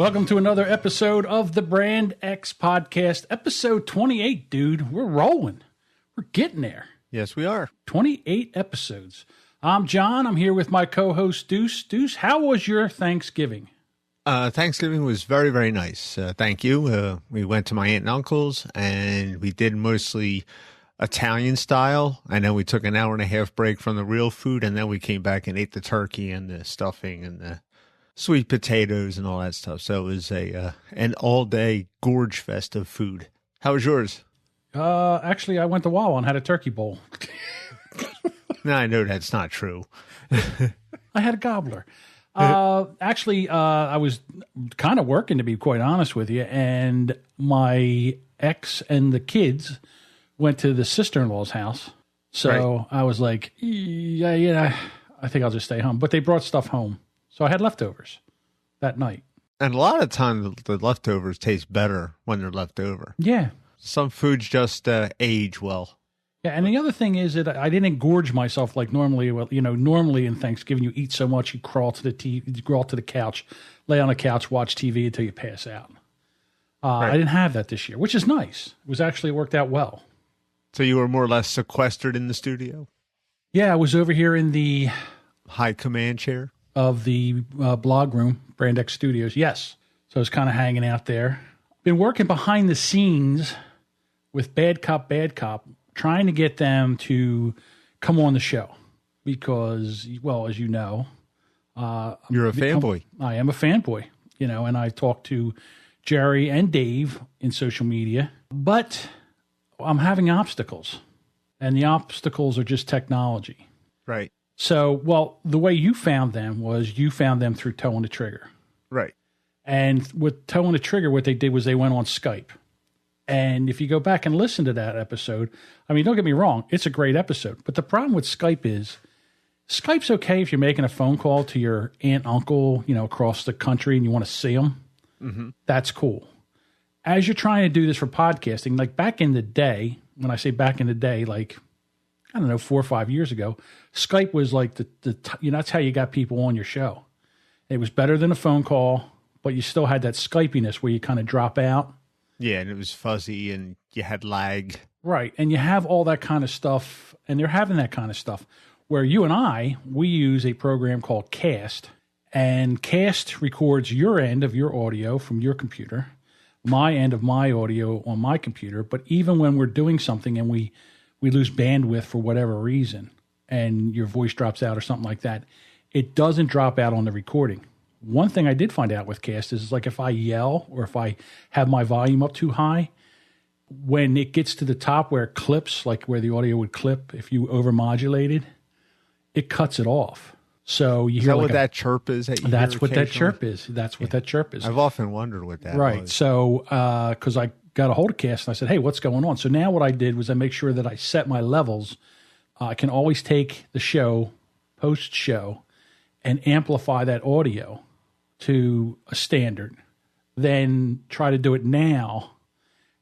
Welcome to another episode of the Brand X Podcast, episode 28, dude. We're rolling. We're getting there. Yes, we are. 28 episodes. I'm John. I'm here with my co-host, Deuce. Deuce, how was your Thanksgiving? Thanksgiving was very, very nice. Thank you. We went to my aunt and uncle's, and we did mostly Italian style. And then we took an hour and a half break from the real food, and then we came back and ate the turkey and the stuffing and the sweet potatoes and all that stuff. So it was an all-day gorge fest of food. How was yours? Actually, I went to Wawa and had a turkey bowl. No, I know that's not true. I had a gobbler. Actually, I was kind of working, to be quite honest with you, and my ex and the kids went to the sister-in-law's house. So right. I was like, yeah, I think I'll just stay home. But they brought stuff home. So I had leftovers that night. And a lot of times the leftovers taste better when they're left over. Yeah. Some foods just age well. Yeah, and the other thing is that I didn't gorge myself like normally. Well, normally in Thanksgiving you eat so much you crawl to the TV, you crawl to the couch, lay on the couch, watch TV until you pass out. Right. I didn't have that this year, which is nice. It worked out well. So you were more or less sequestered in the studio? Yeah, I was over here in the high command chair of the blog room, Brand X Studios. Yes, so I was kind of hanging out there. Been working behind the scenes with Bad Cop, trying to get them to come on the show because, well, as you know, you're a fanboy. I am a fanboy, and I talk to Jerry and Dave in social media, but I'm having obstacles, and the obstacles are just technology. Right. So, well, the way you found them was you found them through Toe and the Trigger. Right. And with Toe and the Trigger, what they did was they went on Skype. And if you go back and listen to that episode, I mean, don't get me wrong, it's a great episode. But the problem with Skype is, Skype's okay if you're making a phone call to your aunt, uncle, across the country and you want to see them. Mm-hmm. That's cool. As you're trying to do this for podcasting, like back in the day, when I say back in the day, like, I don't know, 4 or 5 years ago, Skype was like that's how you got people on your show. It was better than a phone call, but you still had that Skypiness where you kind of drop out. Yeah, and it was fuzzy and you had lag. Right, and you have all that kind of stuff, and they're having that kind of stuff. Where you and we use a program called Cast, and Cast records your end of your audio from your computer, my end of my audio on my computer, but even when we're doing something and we lose bandwidth for whatever reason, and your voice drops out or something like that, it doesn't drop out on the recording. One thing I did find out with Cast is like if I yell or if I have my volume up too high, when it gets to the top where it clips, like where the audio would clip, if you overmodulated, it cuts it off. So you hear that what that chirp is? That's what that chirp is. That's what that chirp is. I've often wondered what that right. was. So because I got a hold of Cast and I said, hey, what's going on? So now what I did was I make sure that I set my levels. I can always take the show, post-show, and amplify that audio to a standard, then try to do it now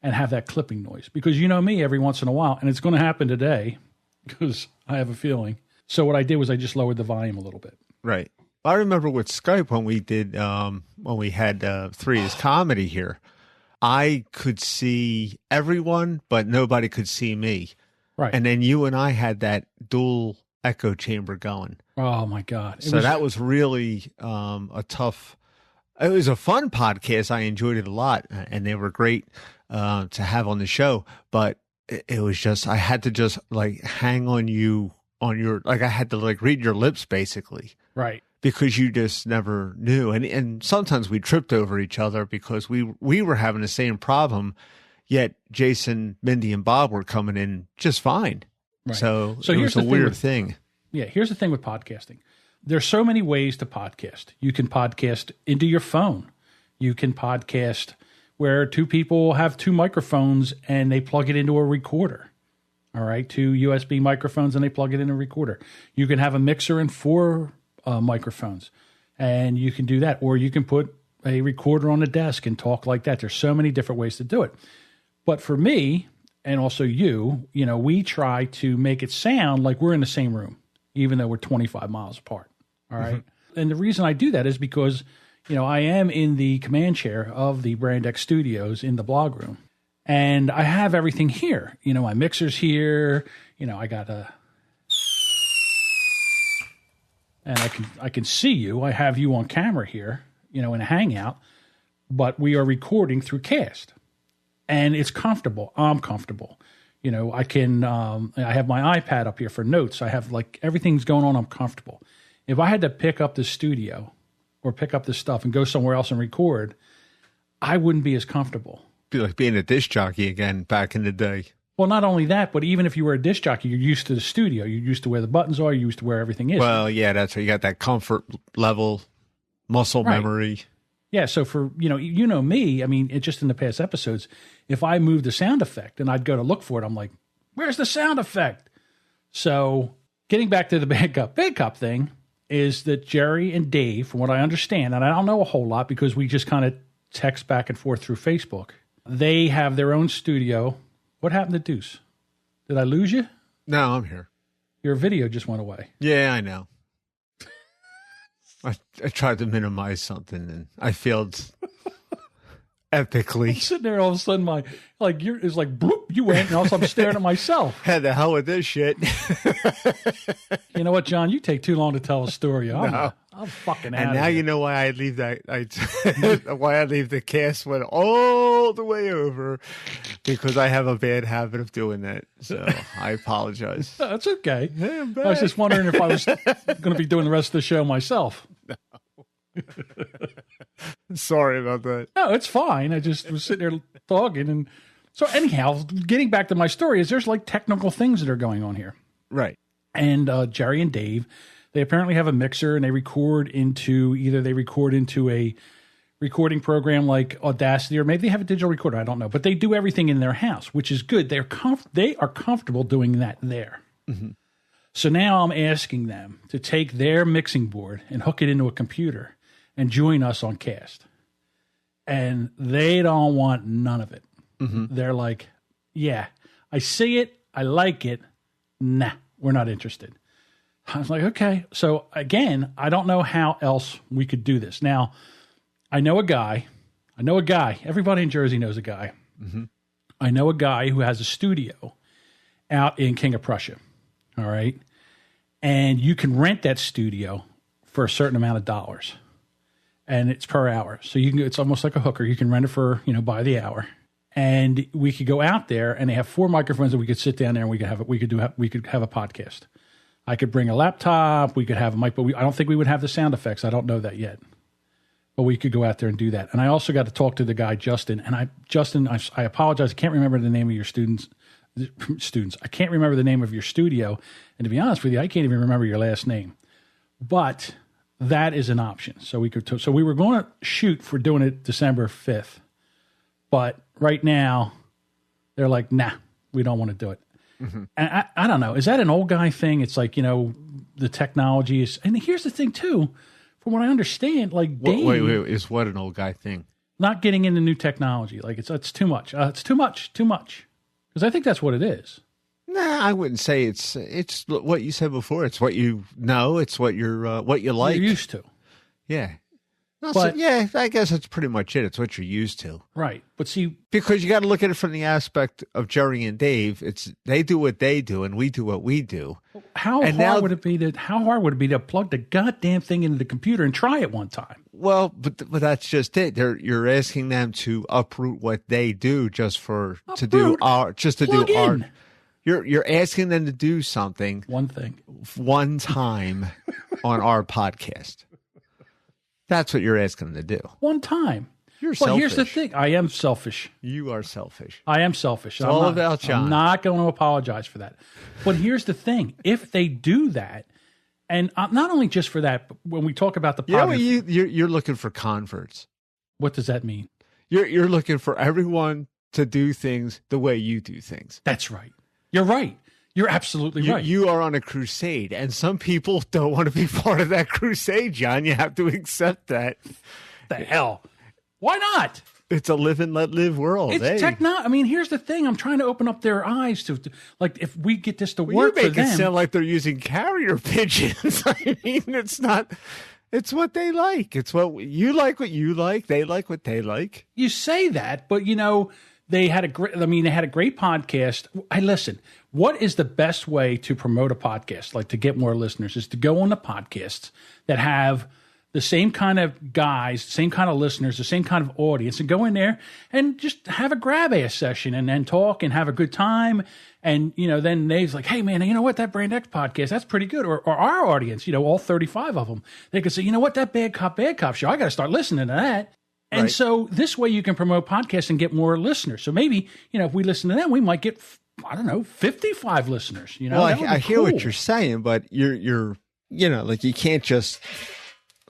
and have that clipping noise. Because you know me, every once in a while, and it's going to happen today because I have a feeling. So what I did was I just lowered the volume a little bit. Right. I remember with Skype when we did, when we had Three is Comedy here, I could see everyone, but nobody could see me. Right. And then you and I had that dual echo chamber going. Oh my God. That was really it was a fun podcast. I enjoyed it a lot and they were great to have on the show, but it was just, I had to just like hang on you I had to like read your lips basically. Right. Because you just never knew. And sometimes we tripped over each other because we were having the same problem, yet Jason, Mindy, and Bob were coming in just fine. Right. So it was a weird thing. Yeah, here's the thing with podcasting. There's so many ways to podcast. You can podcast into your phone. You can podcast where two people have two microphones and they plug it into a recorder. All right, two USB microphones and they plug it in a recorder. You can have a mixer and 4 microphones, and you can do that. Or you can put a recorder on the desk and talk like that. There's so many different ways to do it. But for me, and also we try to make it sound like we're in the same room, even though we're 25 miles apart. All right. Mm-hmm. And the reason I do that is because, I am in the command chair of the Brand X Studios in the blog room. And I have everything here. My mixer's here. I got and I can see you. I have you on camera here, in a Hangout, but we are recording through Cast. And it's comfortable. I'm comfortable. I can, I have my iPad up here for notes. I have everything's going on. I'm comfortable. If I had to pick up the studio or pick up this stuff and go somewhere else and record, I wouldn't be as comfortable. Be like being a disc jockey again back in the day. Well, not only that, but even if you were a disc jockey, you're used to the studio. You're used to where the buttons are. You're used to where everything is. Well, yeah, that's where you got that comfort level, muscle memory. Yeah, so for, me, I mean, just in the past episodes, if I moved the sound effect and I'd go to look for it, I'm like, where's the sound effect? So getting back to the bad cop thing is that Jerry and Dave, from what I understand, and I don't know a whole lot because we just kind of text back and forth through Facebook, they have their own studio. What happened to Deuce? Did I lose you? No, I'm here. Your video just went away. Yeah, I know. I tried to minimize something and I failed epically. I'm sitting there all of a sudden, it's like bloop, you went, and also I'm staring at myself. Had the hell with this shit. You know what, John? You take too long to tell a story. I'm fucking out. And now you know why I leave why I leave the cast went all the way over, because I have a bad habit of doing that. So I apologize. No, that's okay. Yeah, I was just wondering if I was going to be doing the rest of the show myself. No. Sorry about that. No, it's fine. I just was sitting there talking. And so anyhow, getting back to my story is there's technical things that are going on here. Right. And Jerry and Dave, they apparently have a mixer and they record into a recording program like Audacity, or maybe they have a digital recorder. I don't know. But they do everything in their house, which is good. They are comfortable doing that there. Mm-hmm. So now I'm asking them to take their mixing board and hook it into a computer and join us on Cast. And they don't want none of it. Mm-hmm. They're like, yeah, I see it. I like it. Nah, we're not interested. I was like, okay. So again, I don't know how else we could do this. Now, I know a guy. Everybody in Jersey knows a guy. Mm-hmm. I know a guy who has a studio out in King of Prussia. All right. And you can rent that studio for a certain amount of dollars. And it's per hour. So it's almost like a hooker. You can rent it for, by the hour. And we could go out there and they have 4 microphones that we could sit down there and we could have a podcast. I could bring a laptop. We could have a mic, but I don't think we would have the sound effects. I don't know that yet. But we could go out there and do that. And I also got to talk to the guy, Justin. And I apologize. I can't remember the name of your students. I can't remember the name of your studio. And to be honest with you, I can't even remember your last name. But that is an option. So we were going to shoot for doing it December 5th. But right now, they're like, nah, we don't want to do it. Mm-hmm. And I don't know. Is that an old guy thing? It's like, the technology is. And here's the thing, too. From what I understand, Dave. Wait. Is what an old guy thing? Not getting into new technology. It's too much. It's too much. Because I think that's what it is. Nah, I wouldn't say it's what you said before. It's what you know. It's what what you like. You're used to. Yeah. Yeah, I guess that's pretty much it. It's what you're used to. Right. But see, because you got to look at it from the aspect of Jerry and Dave. They do what they do and we do what we do. How hard would it be to plug the goddamn thing into the computer and try it one time? Well, but that's just it. You're asking them to uproot what they do to do our. You're asking them to do something. One thing. One time on our podcast. That's what you're asking them to do. One time. You're selfish. Here's the thing. I am selfish. You are selfish. I am selfish. It's all about John. I'm not going to apologize for that. But here's the thing. If they do that, and not only just for that, but when we talk about the podcast. You're looking for converts. What does that mean? You're looking for everyone to do things the way you do things. That's right. You're right. You're absolutely right. You are on a crusade, and some people don't want to be part of that crusade, John. You have to accept that. The hell? Why not? It's a live and let live world. It's technology. I mean, here's the thing. I'm trying to open up their eyes to if we get this to work for them. You make it sound like they're using carrier pigeons. I mean, it's not It's what they like. It's what you like. What you like. They like what they like. You say that, but they had a great. I mean, they had a great podcast. I listen. What is the best way to promote a podcast, like to get more listeners, is to go on the podcasts that have the same kind of guys, same kind of listeners, the same kind of audience, and go in there and just have a grab ass session and then talk and have a good time. And, then Dave's like, hey, man, you know what? That Brand X podcast, that's pretty good. Or our audience, all 35 of them, they could say, you know what? That Bad Cop show, I got to start listening to that. And Right. so this way you can promote podcasts and get more listeners. So maybe, if we listen to them, we might get, 55 listeners. Well, I hear what you're saying, but you're like you can't just.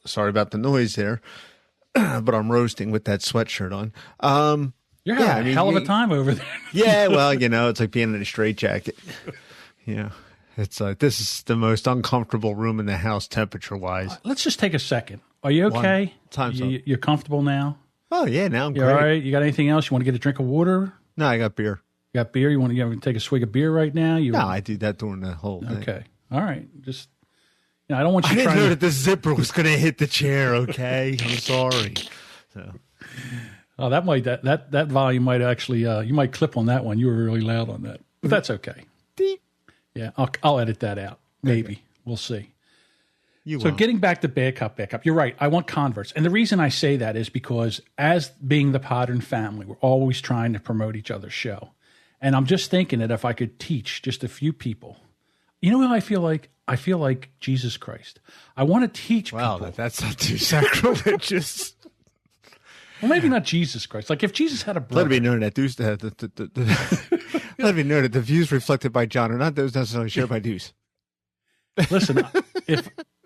Sorry about the noise there, but I'm roasting with that sweatshirt on. You're having a hell of a time over there. Yeah, well, it's like being in a straitjacket. It's like this is the most uncomfortable room in the house temperature-wise. Let's just take a second. Are you okay? Time's up. You're comfortable now? Oh, yeah, now I'm You're great. all right? You got anything else? You want to get a drink of water? No, I got beer. You got beer? You want to take a swig of beer right now? No, I do that during the whole thing. Okay. All right. Just, I don't want you I didn't trying know to... that the zipper was going to hit the chair, okay? I'm sorry. So. Oh, that volume might actually, you might clip on that one. You were really loud on that. But that's okay. Deep. Yeah, I'll edit that out. Maybe. Okay. We'll see. So won't. Getting back to Bad Cop, you're right. I want converts. And the reason I say that is because as being the Podern family, we're always trying to promote each other's show. And I'm just thinking that if I could teach just a few people, you know how I feel like? I feel like Jesus Christ. I want to teach people. Wow, that's not too sacrilegious. Well, maybe not Jesus Christ. Like if Jesus had a brother. Let it be known that let it be known that the views reflected by John are not those necessarily shared by Deuce. Listen,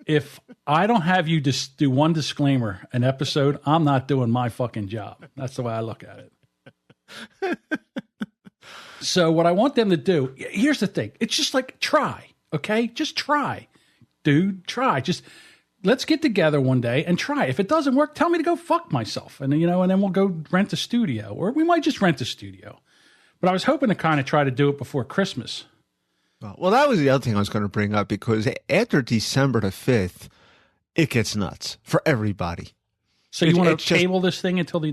if I don't have you just do one disclaimer an episode, I'm not doing my fucking job. That's the way I look at it. So what I want them to do, here's the thing. It's just like try, okay? Just try. Dude, try. Just let's get together one day and try. If it doesn't work, tell me to go fuck myself. And then we'll go rent a studio, or we might just rent a studio. But I was hoping to kind of try to do it before Christmas. Well, that was the other thing I was going to bring up, because after December the 5th, it gets nuts for everybody. So you want to table this thing until the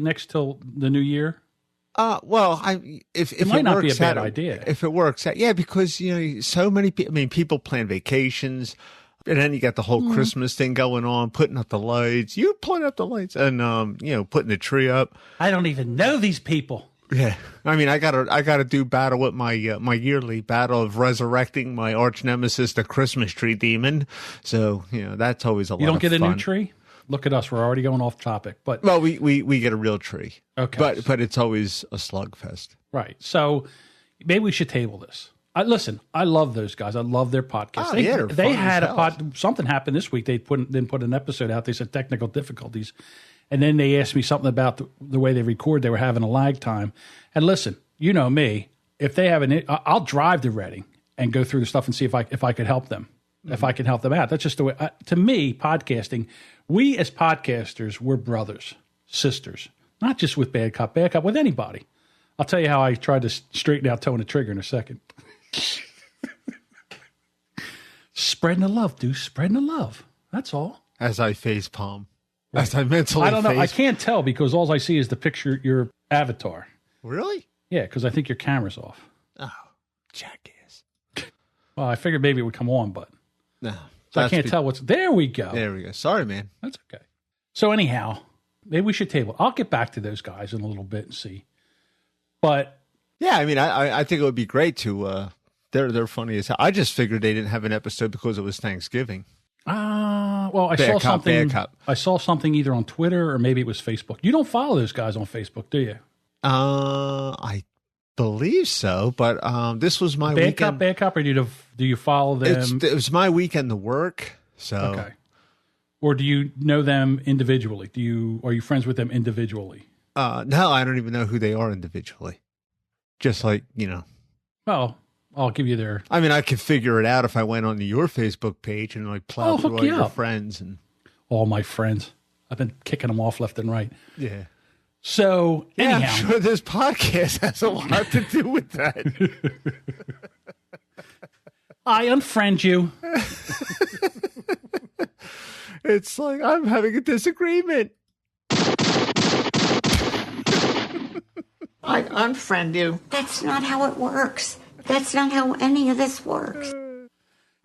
new year? Well, if it might not be a works bad out, idea. If it works out, yeah, because so many people. I mean, people plan vacations, and then you got the whole Christmas thing going on, putting up the lights. You putting up the lights, and putting the tree up. I don't even know these people. Yeah, I mean, I gotta do battle with my yearly battle of resurrecting my arch nemesis, the Christmas tree demon. So that's always a lot. You don't get a new tree. Look at us; we're already going off topic. But well, we get a real tree. Okay, but it's always a slugfest. Right. So maybe we should table this. Listen, I love those guys. I love their podcast. Oh, they had something happened this week. They didn't put an episode out. They said technical difficulties. And then they asked me something about the way they record. They were having a lag time. And listen, you know me. If they have I'll drive to Reading and go through the stuff and see if I could help them. Mm-hmm. If I can help them out. That's just the way. To me, podcasting, we as podcasters, we're brothers, sisters. Not just with Bad Cop, with anybody. I'll tell you how I tried to straighten out towing the trigger in a second. Spreading the love, dude. Spreading the love. That's all. As I face palm. Right. As I mentally I don't know. I can't tell because all I see is the picture, your avatar. Really? Yeah, because I think your camera's off. Oh, jackass. Well, I figured maybe it would come on, but no. So I can't tell what's... There we go. There we go. Sorry, man. That's okay. So anyhow, maybe we should table. I'll get back to those guys in a little bit and see. But... Yeah, I mean, I think it would be great to... They're funny as hell. I just figured they didn't have an episode because it was Thanksgiving. Well, I saw something. I saw something either on Twitter or maybe it was Facebook. You don't follow those guys on Facebook, do you? I believe so, but this was my weekend. Bad Cop, or do you follow them? It was my weekend to work, so okay. Or do you know them individually? Are you friends with them individually? No, I don't even know who they are individually. Just like Well, I'll give you their... I mean, I could figure it out if I went onto your Facebook page and plow through all your friends. And all my friends. I've been kicking them off left and right. Yeah. So, anyhow. I'm sure this podcast has a lot to do with that. I unfriend you. It's like, I'm having a disagreement. I unfriend you. That's not how it works. That's not how any of this works.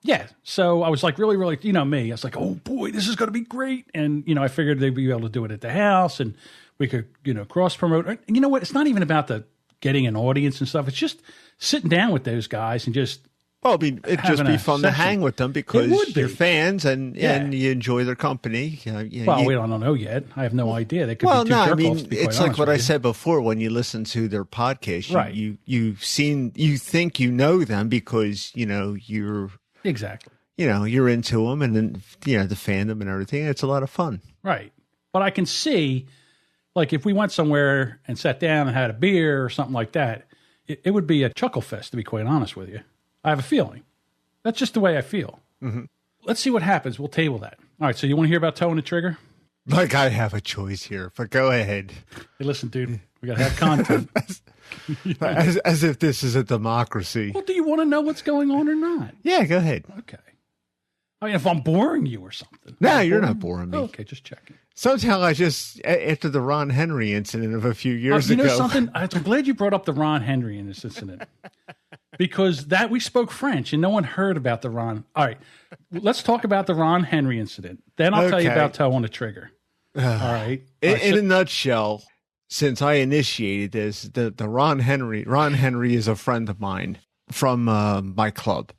Yeah. So I was like, really, really, you know me. I was like, oh boy, this is going to be great. And, you know, I figured they'd be able to do it at the house and we could, you know, cross promote. And you know what? It's not even about the getting an audience and stuff. It's just sitting down with those guys and just. Well, I mean, it'd just be fun to hang with them because you're fans and you enjoy their company. We don't know yet. I have no idea. They could be two jerk-offs, it's like what I said before. When you listen to their podcast, right. you think you know them because, you know, you're exactly, you know, you're into them and then, you know, the fandom and everything. It's a lot of fun. Right. But I can see, like, if we went somewhere and sat down and had a beer or something like that, it would be a chuckle fest, to be quite honest with you. I have a feeling. That's just the way I feel. Mm-hmm. Let's see what happens. We'll table that. All right, so you want to hear about Toe and the Trigger? Like, I have a choice here, but go ahead. Hey, listen, dude, we got to have content. as if this is a democracy. Well, do you want to know what's going on or not? Yeah, go ahead. Okay. I mean, if I'm boring you or something. No, you're not boring me. Oh, okay, just checking. Somehow I just, after the Ron Henry incident of a few years ago. You know something? I'm glad you brought up the Ron Henry in this incident. Because we spoke French and no one heard about the Ron. All right, let's talk about the Ron Henry incident. Then I'll tell you about Toe on the Trigger. All right. In a nutshell, since I initiated this, the Ron Henry is a friend of mine from my club.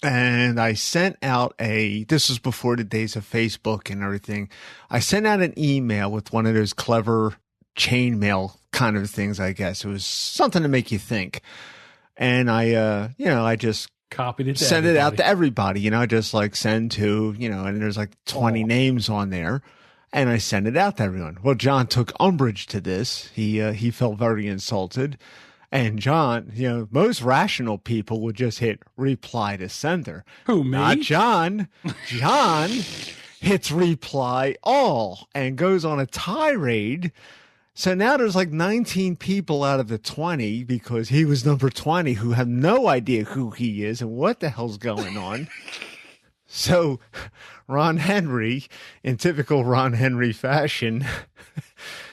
And I sent out this was before the days of Facebook and everything. I sent out an email with one of those clever chainmail kind of things, I guess. It was something to make you think. And I just copied it, sent it out to everybody, you know, just like send to, you know, and there's like 20 names on there. And I sent it out to everyone. Well, John took umbrage to this. He felt very insulted. And John, you know, most rational people would just hit reply to sender. Who, me? Not John. John hits reply all and goes on a tirade. So now there's like 19 people out of the 20 because he was number 20 who have no idea who he is and what the hell's going on. So Ron Henry, in typical Ron Henry fashion,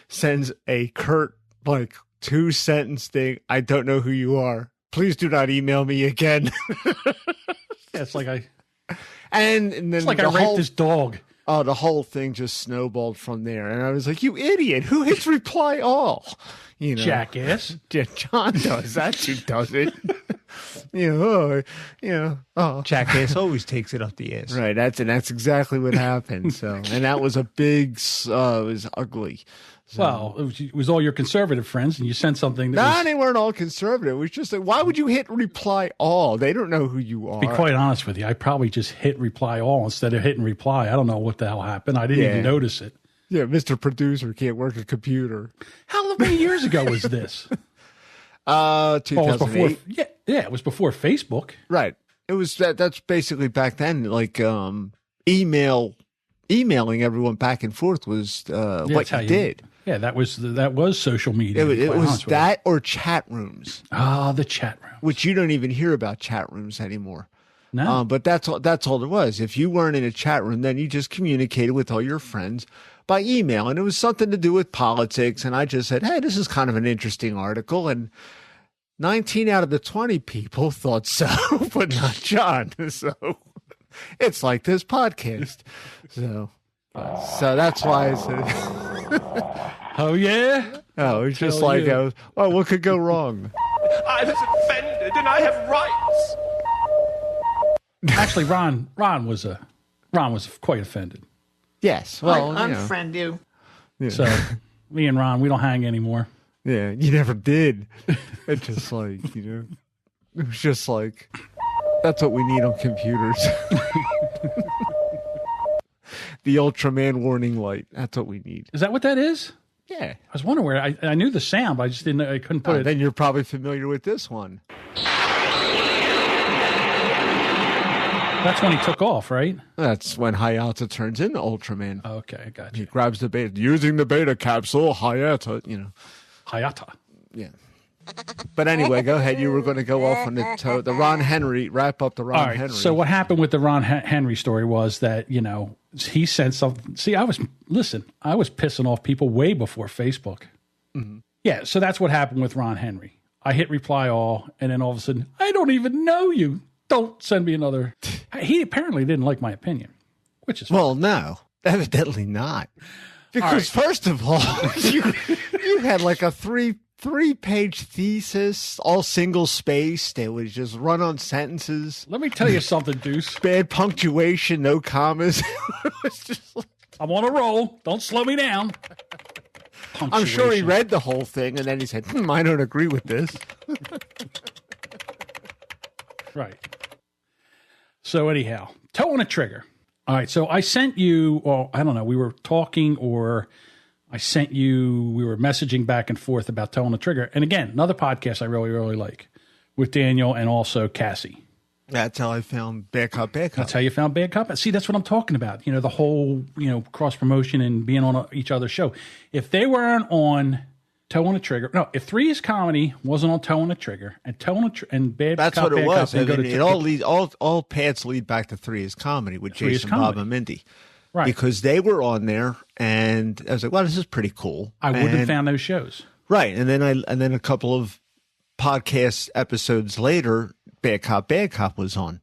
sends a curt, like, 2-sentence thing. I don't know who you are. Please do not email me again. It's like and then it's like I raped this dog. Oh, the whole thing just snowballed from there. And I was like, you idiot. Who hits reply all? You know, jackass. John does that. Who does it? Jackass always takes it up the ass. Right. That's exactly what happened. So, and that was a big, it was ugly. So, well, it was all your conservative friends, and you sent something that they weren't all conservative. It was just like, why would you hit reply all? They don't know who you are. To be quite honest with you, I probably just hit reply all instead of hitting reply. I don't know what the hell happened. I didn't even notice it. Yeah, Mr. Producer can't work a computer. How many years ago was this? 2008. It was before Facebook. Right. It was that's basically back then, like emailing everyone back and forth was what you did. Yeah, that was social media. It was that or chat rooms. Ah, the chat room. Which you don't even hear about chat rooms anymore. No. But that's all there was. If you weren't in a chat room, then you just communicated with all your friends by email. And it was something to do with politics. And I just said, hey, this is kind of an interesting article. And 19 out of the 20 people thought so, but not John. So it's like this podcast. So that's why I said... Oh, yeah? Oh, it's just like, what could go wrong? I was offended and I have rights. Actually, Ron was quite offended. Yes. Well, I unfriend you. Yeah. So me and Ron, we don't hang anymore. Yeah, you never did. It's just like, you know, it was just like, that's what we need on computers. The Ultraman warning light. That's what we need. Is that what that is? Yeah. I was wondering where I knew the sound, but I just I couldn't put it. Then you're probably familiar with this one. That's when he took off, right? That's when Hayata turns into Ultraman. Okay, I got you. He grabs the beta, using the beta capsule, Hayata, you know. Hayata. Yeah. But anyway, go ahead. You were going to go off on the Ron Henry, wrap up the Ron All right, Henry. so what happened with the Ron Henry story was that, you know, he sent something. See, I was pissing off people way before Facebook. Mm-hmm. Yeah, so that's what happened with Ron Henry. I hit reply all, and then all of a sudden, I don't even know you. Don't send me another. He apparently didn't like my opinion, which is well, no, evidently not. Because first of all, you had like a three-page thesis, all single spaced. It was just run on sentences. Let me tell you something, Deuce. Bad punctuation, no commas. It was just like, I'm on a roll. Don't slow me down. I'm sure he read the whole thing, and then he said, I don't agree with this. Right. So anyhow, toe on a trigger. All right, so I sent you, well, I don't know, we were talking or I sent you, we were messaging back and forth about toe on the trigger. And again, another podcast I really, really like with Daniel and also Cassie. That's how I found Bad Cop, Bad Cop. That's how you found Bad Cop. See, that's what I'm talking about. You know, the whole, cross promotion and being on each other's show. If they weren't on Toe on a Trigger, no, if Three is Comedy wasn't on Toe on a Trigger and and Bad that's Cop, what it was. Cop, All paths lead back to Three is Comedy with Jason, Comedy. Bob, and Mindy. Right. Because they were on there, and I was like, well, this is pretty cool. I wouldn't have found those shows. Right. And then a couple of podcast episodes later, Bad Cop was on.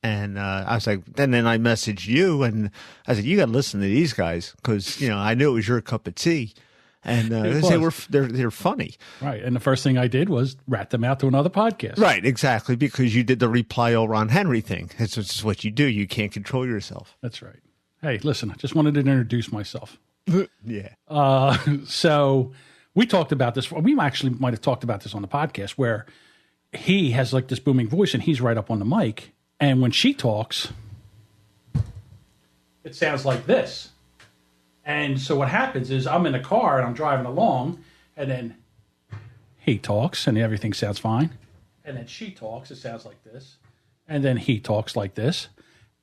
And I was like, then I messaged you, and I said, you got to listen to these guys because, I knew it was your cup of tea. And they're funny. Right. And the first thing I did was rat them out to another podcast. Right. Exactly. Because you did the reply all Ron Henry thing. That's just what you do. You can't control yourself. That's right. Hey, listen, I just wanted to introduce myself. Yeah. So we talked about this. We actually might have talked about this on the podcast where he has like this booming voice and he's right up on the mic. And when she talks, it sounds like this. And so what happens is I'm in the car and I'm driving along and then he talks and everything sounds fine. And then she talks, it sounds like this. And then he talks like this.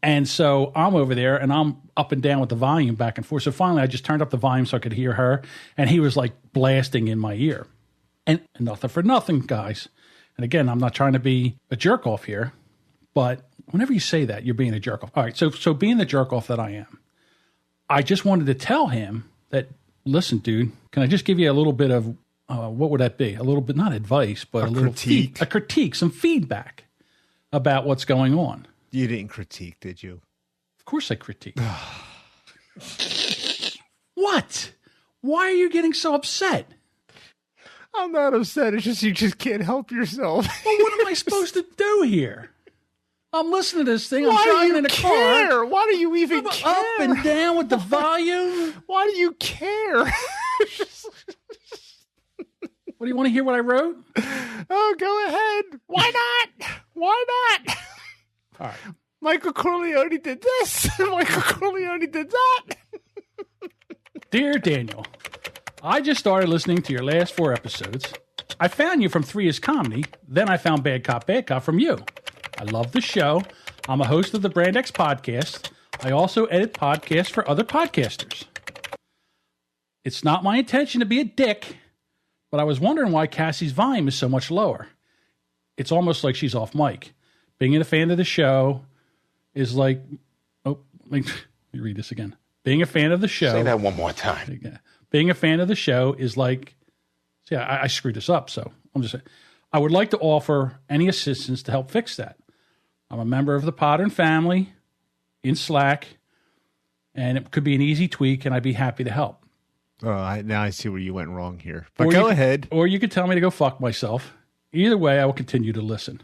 And so I'm over there and I'm up and down with the volume back and forth. So finally I just turned up the volume so I could hear her. And he was like blasting in my ear. And nothing for nothing, guys. And again, I'm not trying to be a jerk off here. But whenever you say that, you're being a jerk off. All right, so being the jerk off that I am, I just wanted to tell him that, listen, dude, can I just give you a little bit of, what would that be? A little bit, not advice, but a little critique. A critique, some feedback about what's going on. You didn't critique, did you? Of course I critique. What? Why are you getting so upset? I'm not upset. It's just you just can't help yourself. Well, what am I supposed to do here? I'm listening to this thing. I'm driving in a car. Why do you even care? Up and down with the volume. Why do you care? What do you want to hear what I wrote? Oh, go ahead. Why not? Why not? All right. Michael Corleone did this. Michael Corleone did that. Dear Daniel, I just started listening to your last 4 episodes. I found you from Three is Comedy. Then I found Bad Cop from you. I love the show. I'm a host of the Brand X podcast. I also edit podcasts for other podcasters. It's not my intention to be a dick, but I was wondering why Cassie's volume is so much lower. It's almost like she's off mic. Being a fan of the show is like... Oh, let me read this again. Being a fan of the show... Say that one more time. Being a fan of the show is like... See, I screwed this up, so I'm just saying. I would like to offer any assistance to help fix that. I'm a member of the Podern family in Slack, and it could be an easy tweak, and I'd be happy to help. Now I see where you went wrong here. But go ahead. Or you could tell me to go fuck myself. Either way, I will continue to listen.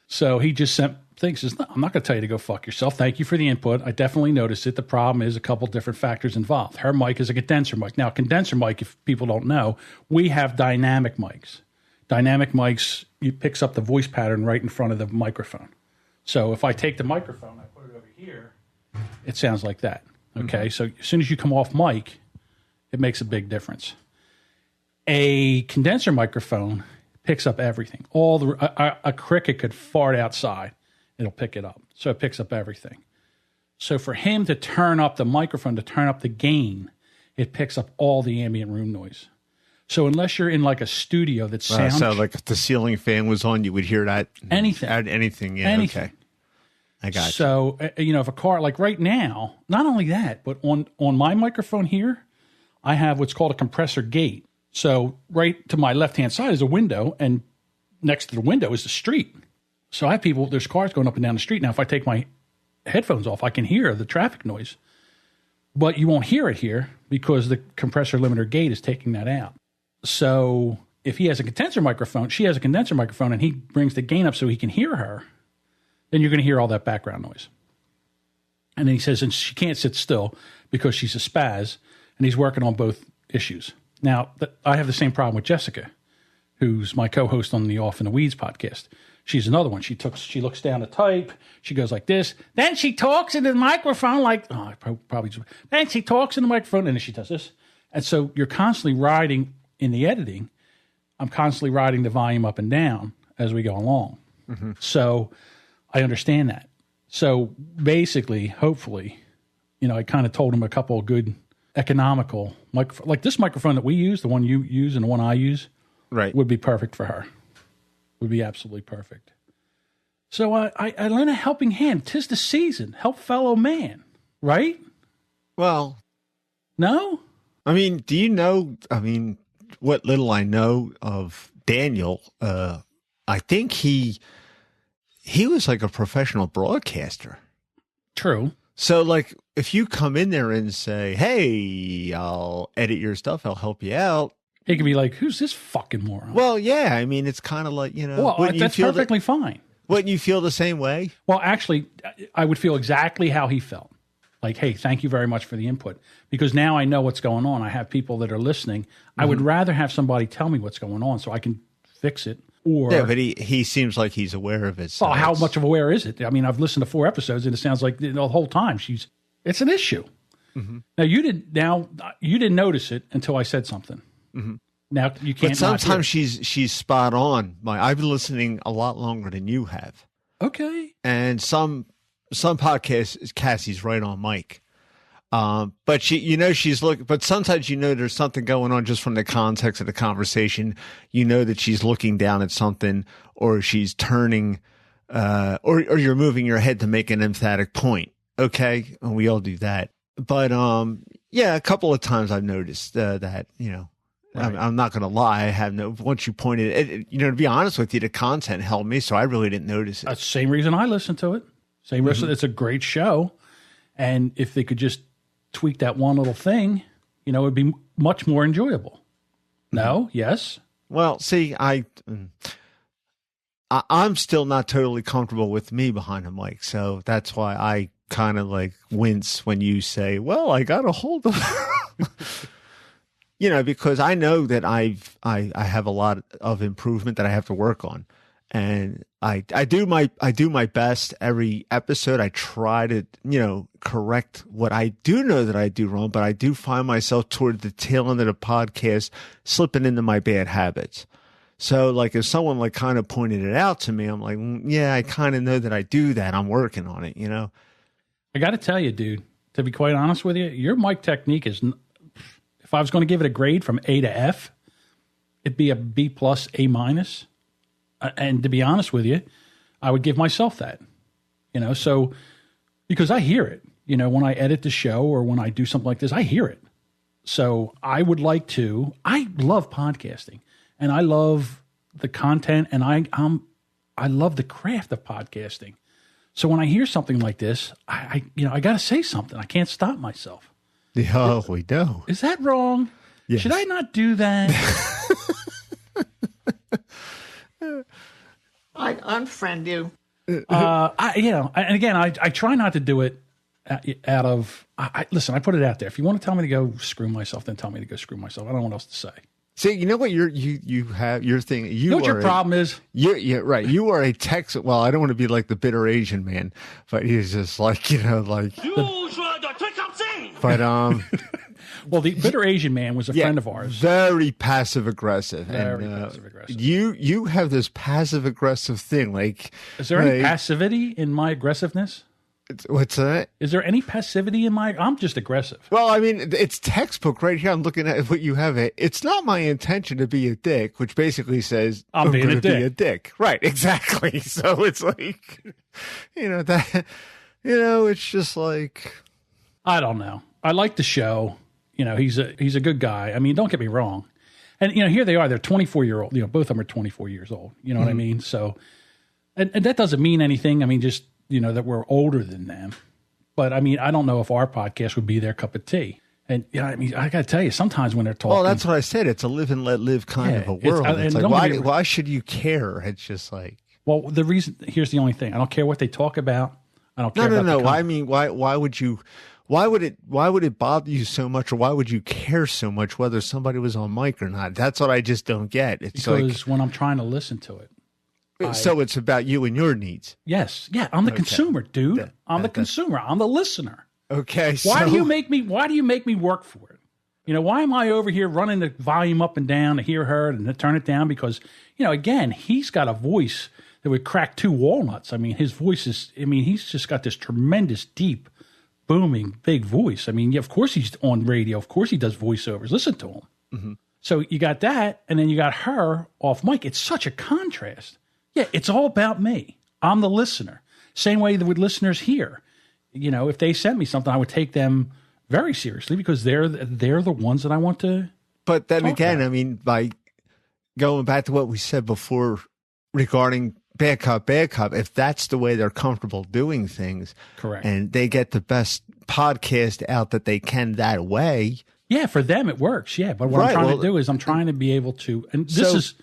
So he just sent things. Says, no, I'm not going to tell you to go fuck yourself. Thank you for the input. I definitely noticed it. The problem is a couple different factors involved. Her mic is a condenser mic. Now, a condenser mic, if people don't know, we have dynamic mics. Dynamic mics, it picks up the voice pattern right in front of the microphone. So if I take the microphone, I put it over here, it sounds like that. Okay, So as soon as you come off mic, it makes a big difference. A condenser microphone picks up everything. A cricket could fart outside, it'll pick it up. So it picks up everything. So for him to turn up the microphone, to turn up the gain, it picks up all the ambient room noise. So unless you're in like a studio that's sound, so like if the ceiling fan was on, you would hear that anything, anything, yeah, anything. Okay, I got you. So if a car like right now, not only that, but on my microphone here, I have what's called a compressor gate. So right to my left hand side is a window, and next to the window is the street. So I have people. There's cars going up and down the street now. If I take my headphones off, I can hear the traffic noise. But you won't hear it here because the compressor limiter gate is taking that out. So if he has a condenser microphone, she has a condenser microphone, and he brings the gain up so he can hear her, then you're going to hear all that background noise. And then he says, and she can't sit still because she's a spaz, and he's working on both issues. Now, I have the same problem with Jessica, who's my co-host on the Off in the Weeds podcast. She's another one. She looks down to type. She goes like this. Then she talks into the microphone then she talks in the microphone, and then she does this. And so you're constantly riding in the editing. I'm constantly riding the volume up and down as we go along. Mm-hmm. So I understand that. So basically, hopefully, I kind of told him a couple of good economical microphones. Like this microphone that we use, the one you use and the one I use, right, would be perfect for her. Would be absolutely perfect. So I lend a helping hand. 'Tis the season. Help fellow man. Right? Well, no? I mean, do you know, what little I know of Daniel, I think he was like a professional broadcaster. True. So like if you come in there and say, hey, I'll edit your stuff, I'll help you out. He could be like, who's this fucking moron? Well, yeah. I mean, it's kind of like, Well, that's perfectly fine. Wouldn't you feel the same way? Well, actually, I would feel exactly how he felt. Like, hey, thank you very much for the input. Because now I know what's going on. I have people that are listening. Mm-hmm. I would rather have somebody tell me what's going on so I can fix it. Or yeah, but he seems like he's aware of it. So well, how much of aware is it? I mean, I've listened to 4 episodes, and it sounds like the whole time it's an issue. Mm-hmm. Now you didn't notice it until I said something. Mm-hmm. Now you can't. But sometimes she's spot on. I've been listening a lot longer than you have. Okay. And some podcasts, Cassie's right on mic. But she's looking. But sometimes there's something going on just from the context of the conversation. You know that she's looking down at something, or she's turning, or you're moving your head to make an emphatic point. Okay, and we all do that. But yeah, a couple of times I've noticed that. Right. I'm not going to lie. Once you pointed it, to be honest with you, the content held me, so I really didn't notice it. That's the same reason I listened to it. Same reason. It's a great show. And if they could just tweak that one little thing, it'd be much more enjoyable. No? Yes? Well, see, I'm still not totally comfortable with me behind the mic, so that's why I kind of like wince when you say, well, I got a hold of because I know that I have a lot of improvement that I have to work on, and I do my best every episode. I try to correct what I do know that I do wrong, but I do find myself toward the tail end of the podcast slipping into my bad habits. So like if someone like kind of pointed it out to me, I'm like, yeah, I kind of know that I do that. I'm working on it, I got to tell you, dude, to be quite honest with you, your mic technique is. If I was going to give it a grade from A to F, it'd be a B plus, A minus. And to be honest with you, I would give myself that, so because I hear it, when I edit the show or when I do something like this, I hear it. So I love podcasting and I love the content and I love the craft of podcasting. So when I hear something like this, I got to say something. I can't stop myself. Oh, we do. Is that wrong? Yes. Should I not do that? I unfriend you. And again, I try not to do it out of. Listen, I put it out there. If you want to tell me to go screw myself, then tell me to go screw myself. I don't know what else to say. See, you know what you have your thing. You know what your problem is? Yeah, right. You are a Texan. Well, I don't want to be like the bitter Asian man, but he's just like But well, the bitter Asian man was a friend of ours. Very passive aggressive. Very passive aggressive. You have this passive aggressive thing. Like, is there any passivity in my aggressiveness? What's that? Is there any passivity in my? I'm just aggressive. Well, I mean, it's textbook right here. I'm looking at what you have. It's not my intention to be a dick, which basically says I'm being gonna a dick. be a dick. Right, exactly. So it's like, it's just like, I don't know. I like the show. He's a good guy. I mean, don't get me wrong. And here they are. They're 24-year-old. Both of them are 24 years old. You know what I mean? So, and that doesn't mean anything. I mean, just that we're older than them. But I mean, I don't know if our podcast would be their cup of tea. And I mean, I got to tell you, sometimes when they're talking, well, that's what I said. It's a live and let live kind of a world. It's like, why should you care? It's just like, well, the reason, here's the only thing. I don't care what they talk about. I don't care. No. I mean, why would you? Why would it bother you so much, or why would you care so much whether somebody was on mic or not? That's what I just don't get. It's because when I'm trying to listen to it. So it's about you and your needs. Yes. Yeah. I'm the consumer, dude. I'm the consumer. I'm the listener. Okay. Why do you make me work for it? Why am I over here running the volume up and down to hear her and to turn it down? Because, again, he's got a voice that would crack two walnuts. I mean, his voice is, he's just got this tremendous, deep, booming, big voice. I mean, of course he's on radio. Of course he does voiceovers. Listen to him. Mm-hmm. So you got that, and then you got her off mic. It's such a contrast. Yeah, it's all about me. I'm the listener. Same way with listeners here. If they sent me something, I would take them very seriously because they're the ones that I want to. But then again, I mean, by going back to what we said before regarding bad cop, if that's the way they're comfortable doing things, correct, and they get the best podcast out that they can that way. Yeah, for them it works. Yeah, but what I'm trying to do is I'm trying to be able to, and this is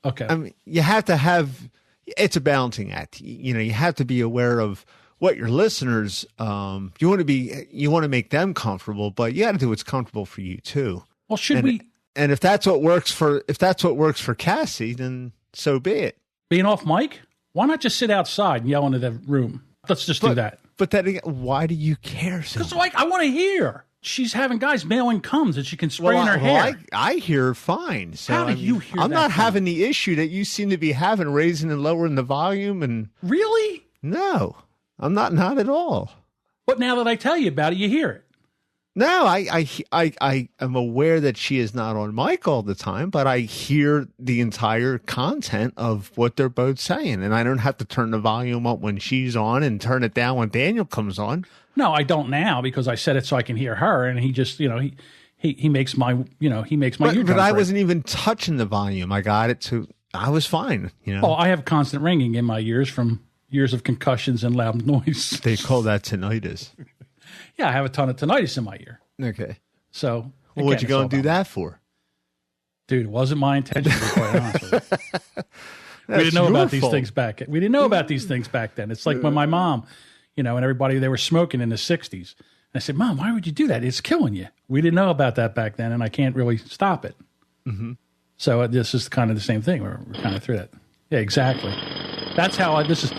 okay. I mean, you have to have. It's a balancing act. You have to be aware of what your listeners. You want to make them comfortable, but you got to do what's comfortable for you too. Well, And if that's what works for Cassie, then so be it. Being off mic, why not just sit outside and yell into the room? Let's just do that. But then again, why do you care so much? Because I want to hear. She's having guys mailing cums that she can spray in her hair. I hear fine. So, how do you hear I'm that not having the issue that you seem to be having, raising and lowering the volume. And really? No, I'm not at all. But now that I tell you about it, you hear it. No, I am aware that she is not on mic all the time, but I hear the entire content of what they're both saying, and I don't have to turn the volume up when she's on and turn it down when Daniel comes on. No, I don't now because I set it so I can hear her, and he just, he makes my, he makes my eardrum. But I wasn't even touching the volume. I got it to, I was fine. Oh, I have constant ringing in my ears from years of concussions and loud noise. They call that tinnitus. Yeah, I have a ton of tinnitus in my ear. Okay. So, well, what'd you go and do that for? Dude, it wasn't my intention, to be quite honest with you. We didn't know about these things back. We didn't know about these things back then. It's like when my mom, and everybody, they were smoking in the 60s. And I said, Mom, why would you do that? It's killing you. We didn't know about that back then, and I can't really stop it. Mm-hmm. So this is kind of the same thing. We're kind of through that. Yeah, exactly. That's how this is.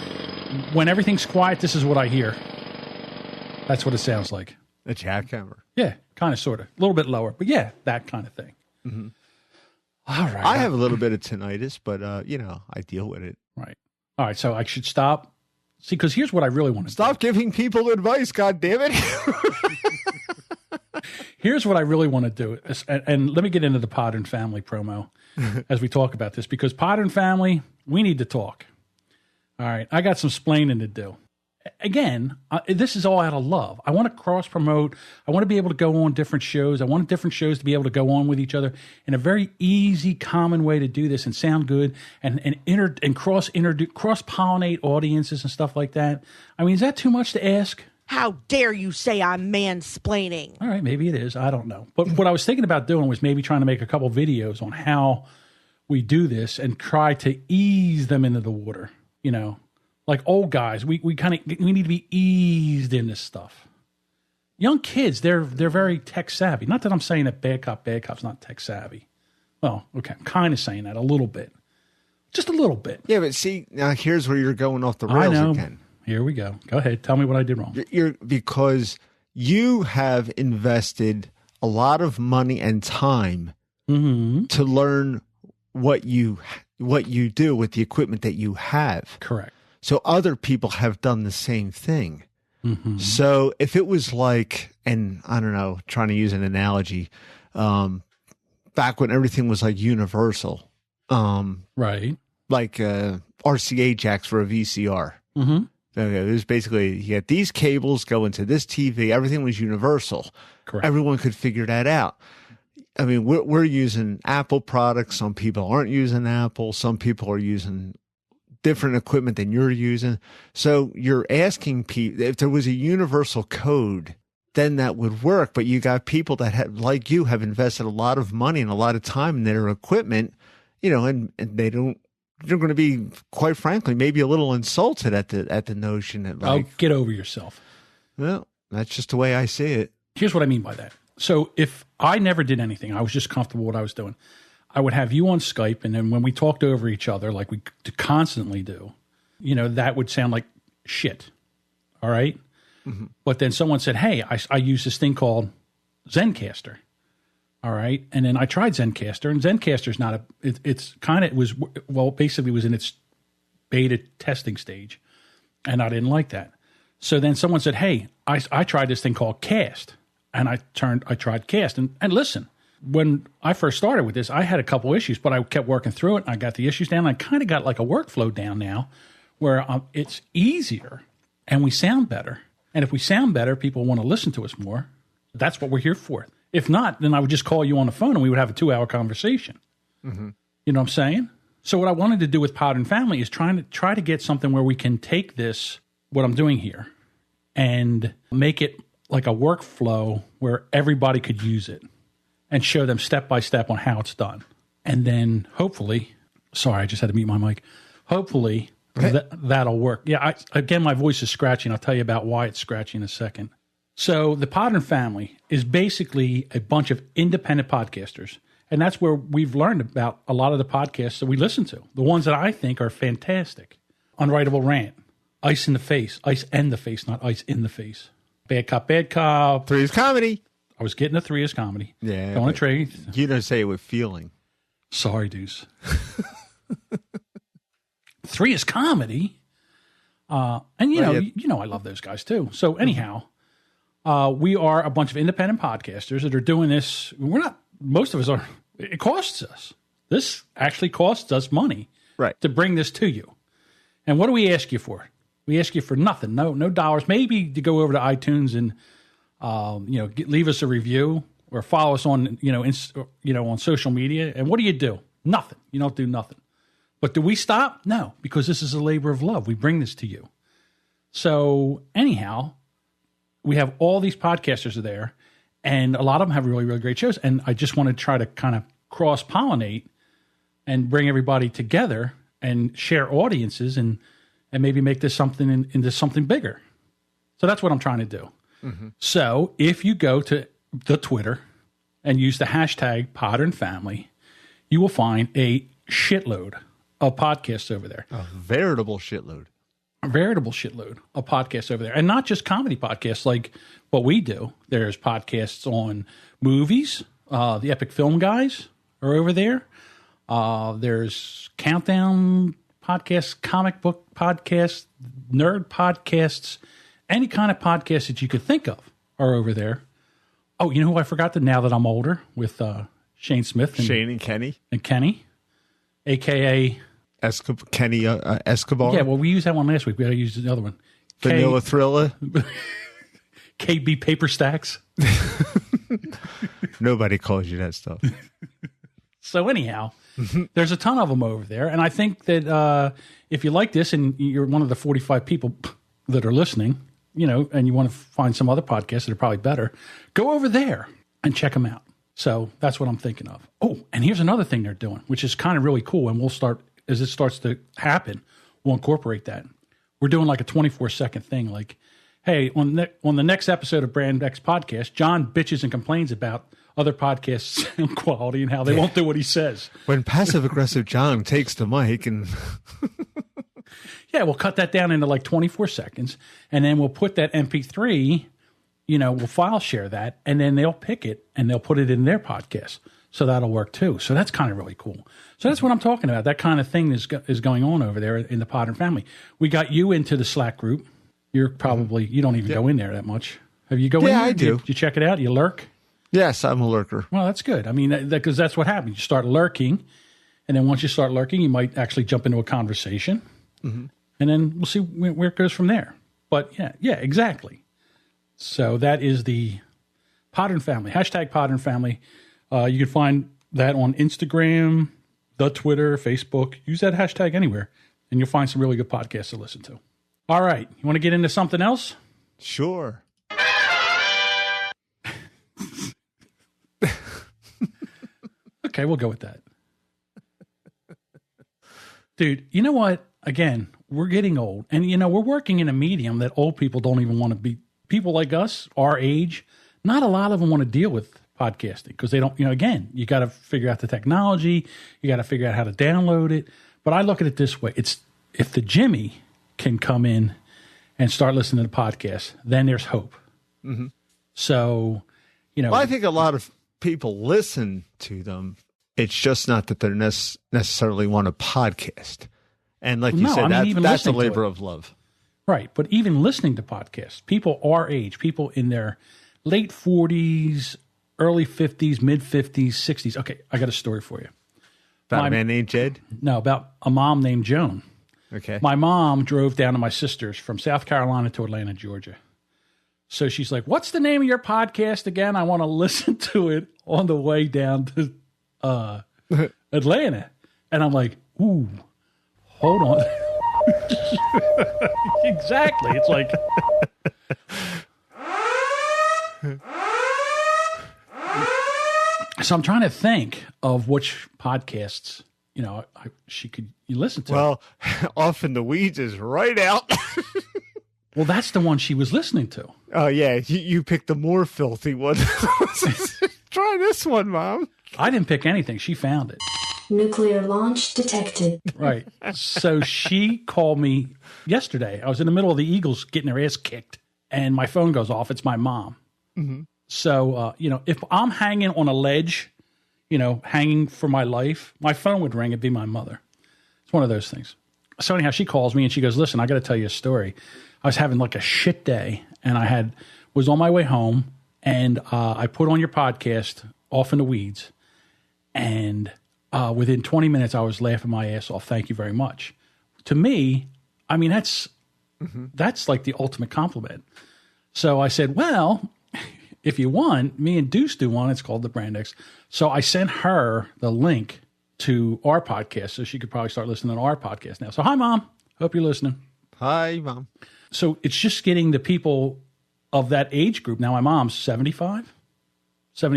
When everything's quiet, this is what I hear. That's what it sounds like. A jackhammer. Yeah, kind of, sort of. A little bit lower. But yeah, that kind of thing. Mm-hmm. All right. I have a little bit of tinnitus, but, I deal with it. Right. All right, so I should stop. See, because here's what I really want to Stop giving people advice, God damn it. Here's what I really want to do. And let me get into the Pod and Family promo as we talk about this. Because Pod and Family, we need to talk. All right, I got some splaining to do. Again, this is all out of love. I want to cross-promote. I want to be able to go on different shows. I want different shows to be able to go on with each other in a very easy, common way to do this and sound good and cross-pollinate audiences and stuff like that. I mean, is that too much to ask? How dare you say I'm mansplaining? All right, maybe it is. I don't know. But what I was thinking about doing was maybe trying to make a couple videos on how we do this and try to ease them into the water, Like old guys, we need to be eased in this stuff. Young kids, they're very tech savvy. Not that I'm saying that bad cop's not tech savvy. Well, okay, I'm kind of saying that a little bit, just a little bit. Yeah, but see, now here's where you're going off the rails again. Here we go. Go ahead, tell me what I did wrong. Because you have invested a lot of money and time to learn what you do with the equipment that you have. Correct. So other people have done the same thing. So if it was like, and I don't know, trying to use an analogy, back when everything was like universal, Right. like RCA jacks for a VCR. Mm-hmm. Okay, it was basically, you get these cables go into this TV. Everything was universal. Correct. Everyone could figure that out. I mean, we're using Apple products. Some people aren't using Apple. Some people are using different equipment than you're using. So you're asking people, if there was a universal code, then that would work. But you got people that have, like you, have invested a lot of money and a lot of time in their equipment, you know, and they're going to be, quite frankly, maybe a little insulted at the notion that, like, Oh, get over yourself. well, that's just the way I see it. Here's what I mean by that. So if I never did anything, I was just comfortable with what I was doing, I would have you on Skype, and then when we talked over each other, like we constantly do, you know, that would sound like shit. All right? But then someone said, hey, I use this thing called Zencaster. All right. And then I tried Zencaster, and Zencaster's not basically was in its beta testing stage, and I didn't like that. So then someone said, hey, I tried this thing called Cast, and I tried Cast. And listen, when I first started with this, I had a couple issues, but I kept working through it, and I got the issues down. I kind of got like a workflow down now where it's easier and we sound better. And if we sound better, people want to listen to us more. That's what we're here for. If not, then I would just call you on the phone and we would have a 2-hour conversation. You know what I'm saying? So what I wanted to do with Pod and Family is try to get something where we can take this, what I'm doing here, and make it like a workflow where everybody could use it and show them step by step on how it's done. And then hopefully, sorry, I just had to mute my mic. Hopefully that'll work. Yeah, again, my voice is scratchy, and I'll tell you about why it's scratchy in a second. So the Pod and Family is basically a bunch of independent podcasters. And that's where we've learned about a lot of the podcasts that we listen to, the ones that I think are fantastic. Unwritable Rant, Ice in the Face, Ice and the Face, not Ice in the Face. Bad Cop. Three's Comedy. I was getting a 3 as comedy. Yeah. Going to trade. You don't say it with feeling. Sorry, Deuce. 3 is comedy. And you know I love those guys too. So anyhow, we are a bunch of independent podcasters that are doing this. Most of us are. It costs us. This actually costs us money, right, to bring this to you. And what do we ask you for? We ask you for nothing. No dollars. Maybe to go over to iTunes and leave us a review or follow us on on social media. And what do? Nothing. You don't do nothing. But do we stop? No, because this is a labor of love. We bring this to you. So anyhow, we have all these podcasters there, and a lot of them have really, really great shows. And I just want to try to kind of cross-pollinate and bring everybody together and share audiences and maybe make this something into something bigger. So that's what I'm trying to do. So if you go to the Twitter and use the hashtag Pod and Family, you will find a shitload of podcasts over there. A veritable shitload. A veritable shitload of podcasts over there. And not just comedy podcasts like what we do. There's podcasts on movies. The Epic Film Guys are over there. There's Countdown podcasts, comic book podcasts, nerd podcasts, any kind of podcast that you could think of are over there. Oh, you know who I forgot now that I'm older with Shane Smith. Shane and Kenny. And Kenny, a.k.a. Kenny Escobar. Yeah, well, we used that one last week. We got to use the other one. Vanilla Thriller. KB Paper Stacks. Nobody calls you that stuff. So anyhow, there's a ton of them over there. And I think that if you like this and you're one of the 45 people that are listening, and you want to find some other podcasts that are probably better, go over there and check them out. So that's what I'm thinking of. Oh, and here's another thing they're doing, which is kind of really cool. And we'll start, as it starts to happen, we'll incorporate that. We're doing like a 24-second thing. Like, hey, on the next episode of Brand X Podcast, John bitches and complains about other podcasts' sound quality and how they won't do what he says. When passive-aggressive John takes the mic and... Yeah, we'll cut that down into like 24 seconds, and then we'll put that MP3, we'll file share that, and then they'll pick it, and they'll put it in their podcast. So that'll work too. So that's kind of really cool. So that's what I'm talking about. That kind of thing is going on over there in the Pod and Family. We got you into the Slack group, You're probably, you don't even go in there that much. Have you go in there? Yeah, I do. You check it out? You lurk? Yes, I'm a lurker. Well, that's good. I mean, because that's what happens. You start lurking, and then once you start lurking, you might actually jump into a conversation, and then we'll see where it goes from there. But yeah, exactly. So that is the Podern Family, hashtag Podern Family. You can find that on Instagram, the Twitter, Facebook. Use that hashtag anywhere, and you'll find some really good podcasts to listen to. All right. You want to get into something else? Sure. Okay, we'll go with that. Dude, you know what? Again, we're getting old. And, we're working in a medium that old people don't even want to be. People like us, our age, not a lot of them want to deal with podcasting because they don't, again, you got to figure out the technology. You got to figure out how to download it. But I look at it this way. It's if the Jimmy can come in and start listening to the podcast, then there's hope. Mm-hmm. So, Well, I think a lot of people listen to them. It's just not that they're necessarily want a podcast. And like you said, that's a labor of love. Right. But even listening to podcasts, people our age, people in their late 40s, early 50s, mid 50s, 60s. Okay, I got a story for you. About a man named Jed? No, about a mom named Joan. Okay. My mom drove down to my sister's from South Carolina to Atlanta, Georgia. So she's like, what's the name of your podcast again? I want to listen to it on the way down to Atlanta. And I'm like, ooh, hold on. Exactly. It's like... So I'm trying to think of which podcasts, you listen to. Well, Off in the Weeds is right out. Well, that's the one she was listening to. Oh, yeah. You picked the more filthy one. Try this one, Mom. I didn't pick anything. She found it. Nuclear launch detected. Right. So she called me yesterday. I was in the middle of the Eagles getting their ass kicked, and my phone goes off. It's my mom. Mm-hmm. So, if I'm hanging on a ledge, hanging for my life, my phone would ring. It'd be my mother. It's one of those things. So anyhow, she calls me and she goes, listen, I got to tell you a story. I was having like a shit day, and I was on my way home, and I put on your podcast, Off in the Weeds, and within 20 minutes, I was laughing my ass off. Thank you very much. To me, I mean, that's like the ultimate compliment. So I said, well, if you want, me and Deuce do one. It's called The Brand X. So I sent her the link to our podcast so she could probably start listening to our podcast now. So hi, Mom. Hope you're listening. Hi, Mom. So it's just getting the people of that age group. Now, my mom's 75. So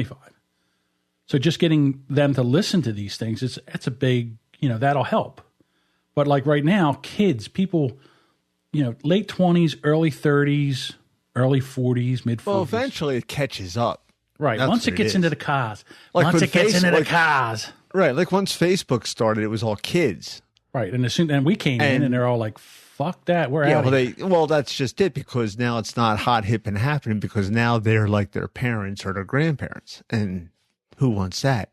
just getting them to listen to these things, it's a big, that'll help. But like right now, kids, people, late 20s, early 30s, early 40s, mid 40s. Well, eventually it catches up. Right. That's once it gets into the cars. Right. Like once Facebook started, it was all kids. Right. And we came in and they're all like, fuck that. We're out. Well, that's just it, because now it's not hot, hip, and happening, because now they're like their parents or their grandparents. And who wants that?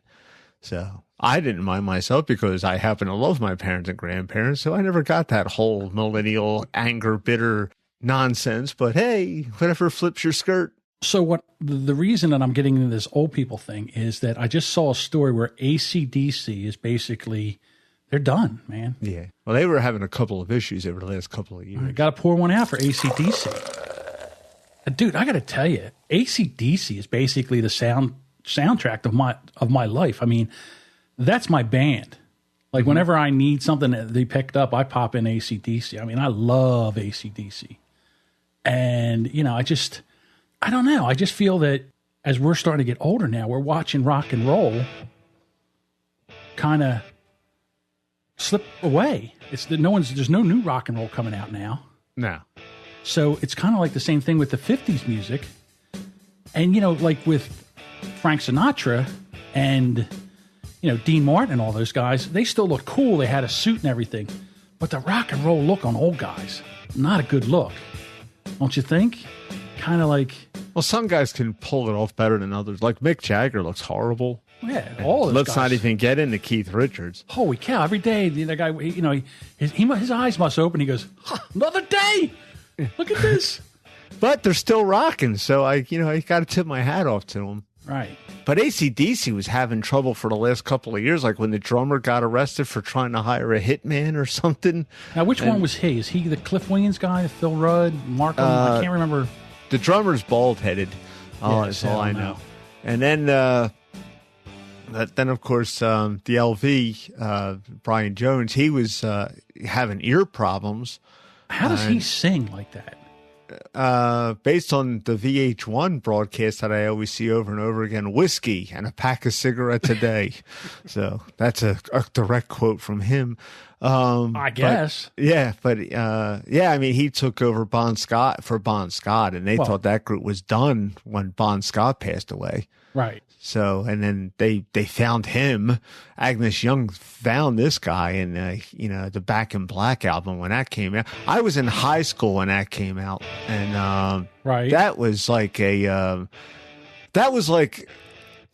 So I didn't mind myself because I happen to love my parents and grandparents. So I never got that whole millennial anger, bitter nonsense. But hey, whatever flips your skirt. So what the reason that I'm getting into this old people thing is that I just saw a story where AC/DC is basically, they're done, man. Yeah. Well, they were having a couple of issues over the last couple of years. I got to pour one out for AC/DC. Dude, I got to tell you, AC/DC is basically the soundtrack of my life. I mean, that's my band. Like whenever I need something that they picked up, I pop in AC/DC. I mean, I love AC/DC. And, I don't know. I just feel that as we're starting to get older now, we're watching rock and roll kind of slip away. There's no new rock and roll coming out now. No. So it's kind of like the same thing with the 50s music. And, like with Frank Sinatra and, Dean Martin and all those guys, they still look cool. They had a suit and everything. But the rock and roll look on old guys, not a good look. Don't you think? Kind of like... Well, some guys can pull it off better than others. Like Mick Jagger looks horrible. Yeah, all those Let's guys. not even get into Keith Richards. Holy cow, every day, the guy, his eyes must open. He goes, another day. Look at this. But they're still rocking, so I got to tip my hat off to them. Right. But AC/DC was having trouble for the last couple of years, like when the drummer got arrested for trying to hire a hitman or something. Now, which one was he? Is he the Cliff Williams guy, the Phil Rudd, Markham? I can't remember. The drummer's bald-headed. That's all I know. And then of course, the LV, Brian Jones, he was having ear problems. How does he sing like that? Based on the VH1 broadcast that I always see over and over again, whiskey and a pack of cigarettes a day. So that's a direct quote from him. I guess. But I mean, he took over Bon Scott, and they thought that group was done when Bon Scott passed away. Right. So, and then they found him. Agnes Young found this guy in, the Back in Black album when that came out. I was in high school when that came out. And, right. That was like a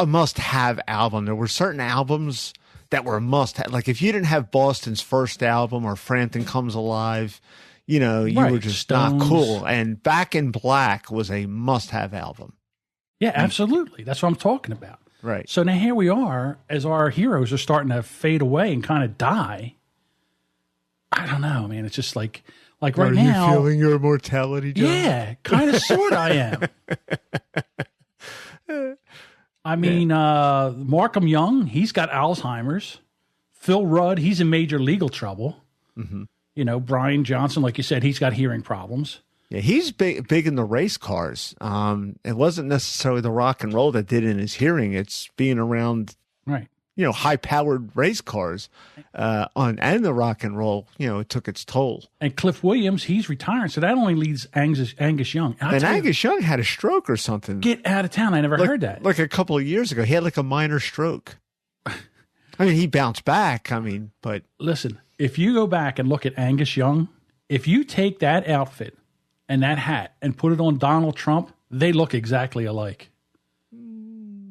must-have album. There were certain albums that were a must-have. Like if you didn't have Boston's first album or Frampton Comes Alive, you were just Stones. Not cool. And Back in Black was a must-have album. Yeah, absolutely. That's what I'm talking about. Right. So now here we are, as our heroes are starting to fade away and kind of die. I don't know, man. It's just like right now. Are you feeling your mortality, John? Yeah, kind of, sort I am. I mean, Markham Young, he's got Alzheimer's. Phil Rudd, he's in major legal trouble. Mm-hmm. Brian Johnson, like you said, he's got hearing problems. Yeah, he's big in the race cars. It wasn't necessarily the rock and roll that did in his hearing. It's being around, right? High-powered race cars, and the rock and roll. It took its toll. And Cliff Williams, he's retiring, so that only leaves Angus Young. And Angus Young had a stroke or something. Get out of town! I never heard that. Like a couple of years ago, he had like a minor stroke. I mean, he bounced back. But listen, if you go back and look at Angus Young, if you take that outfit and that hat and put it on Donald Trump, they look exactly alike.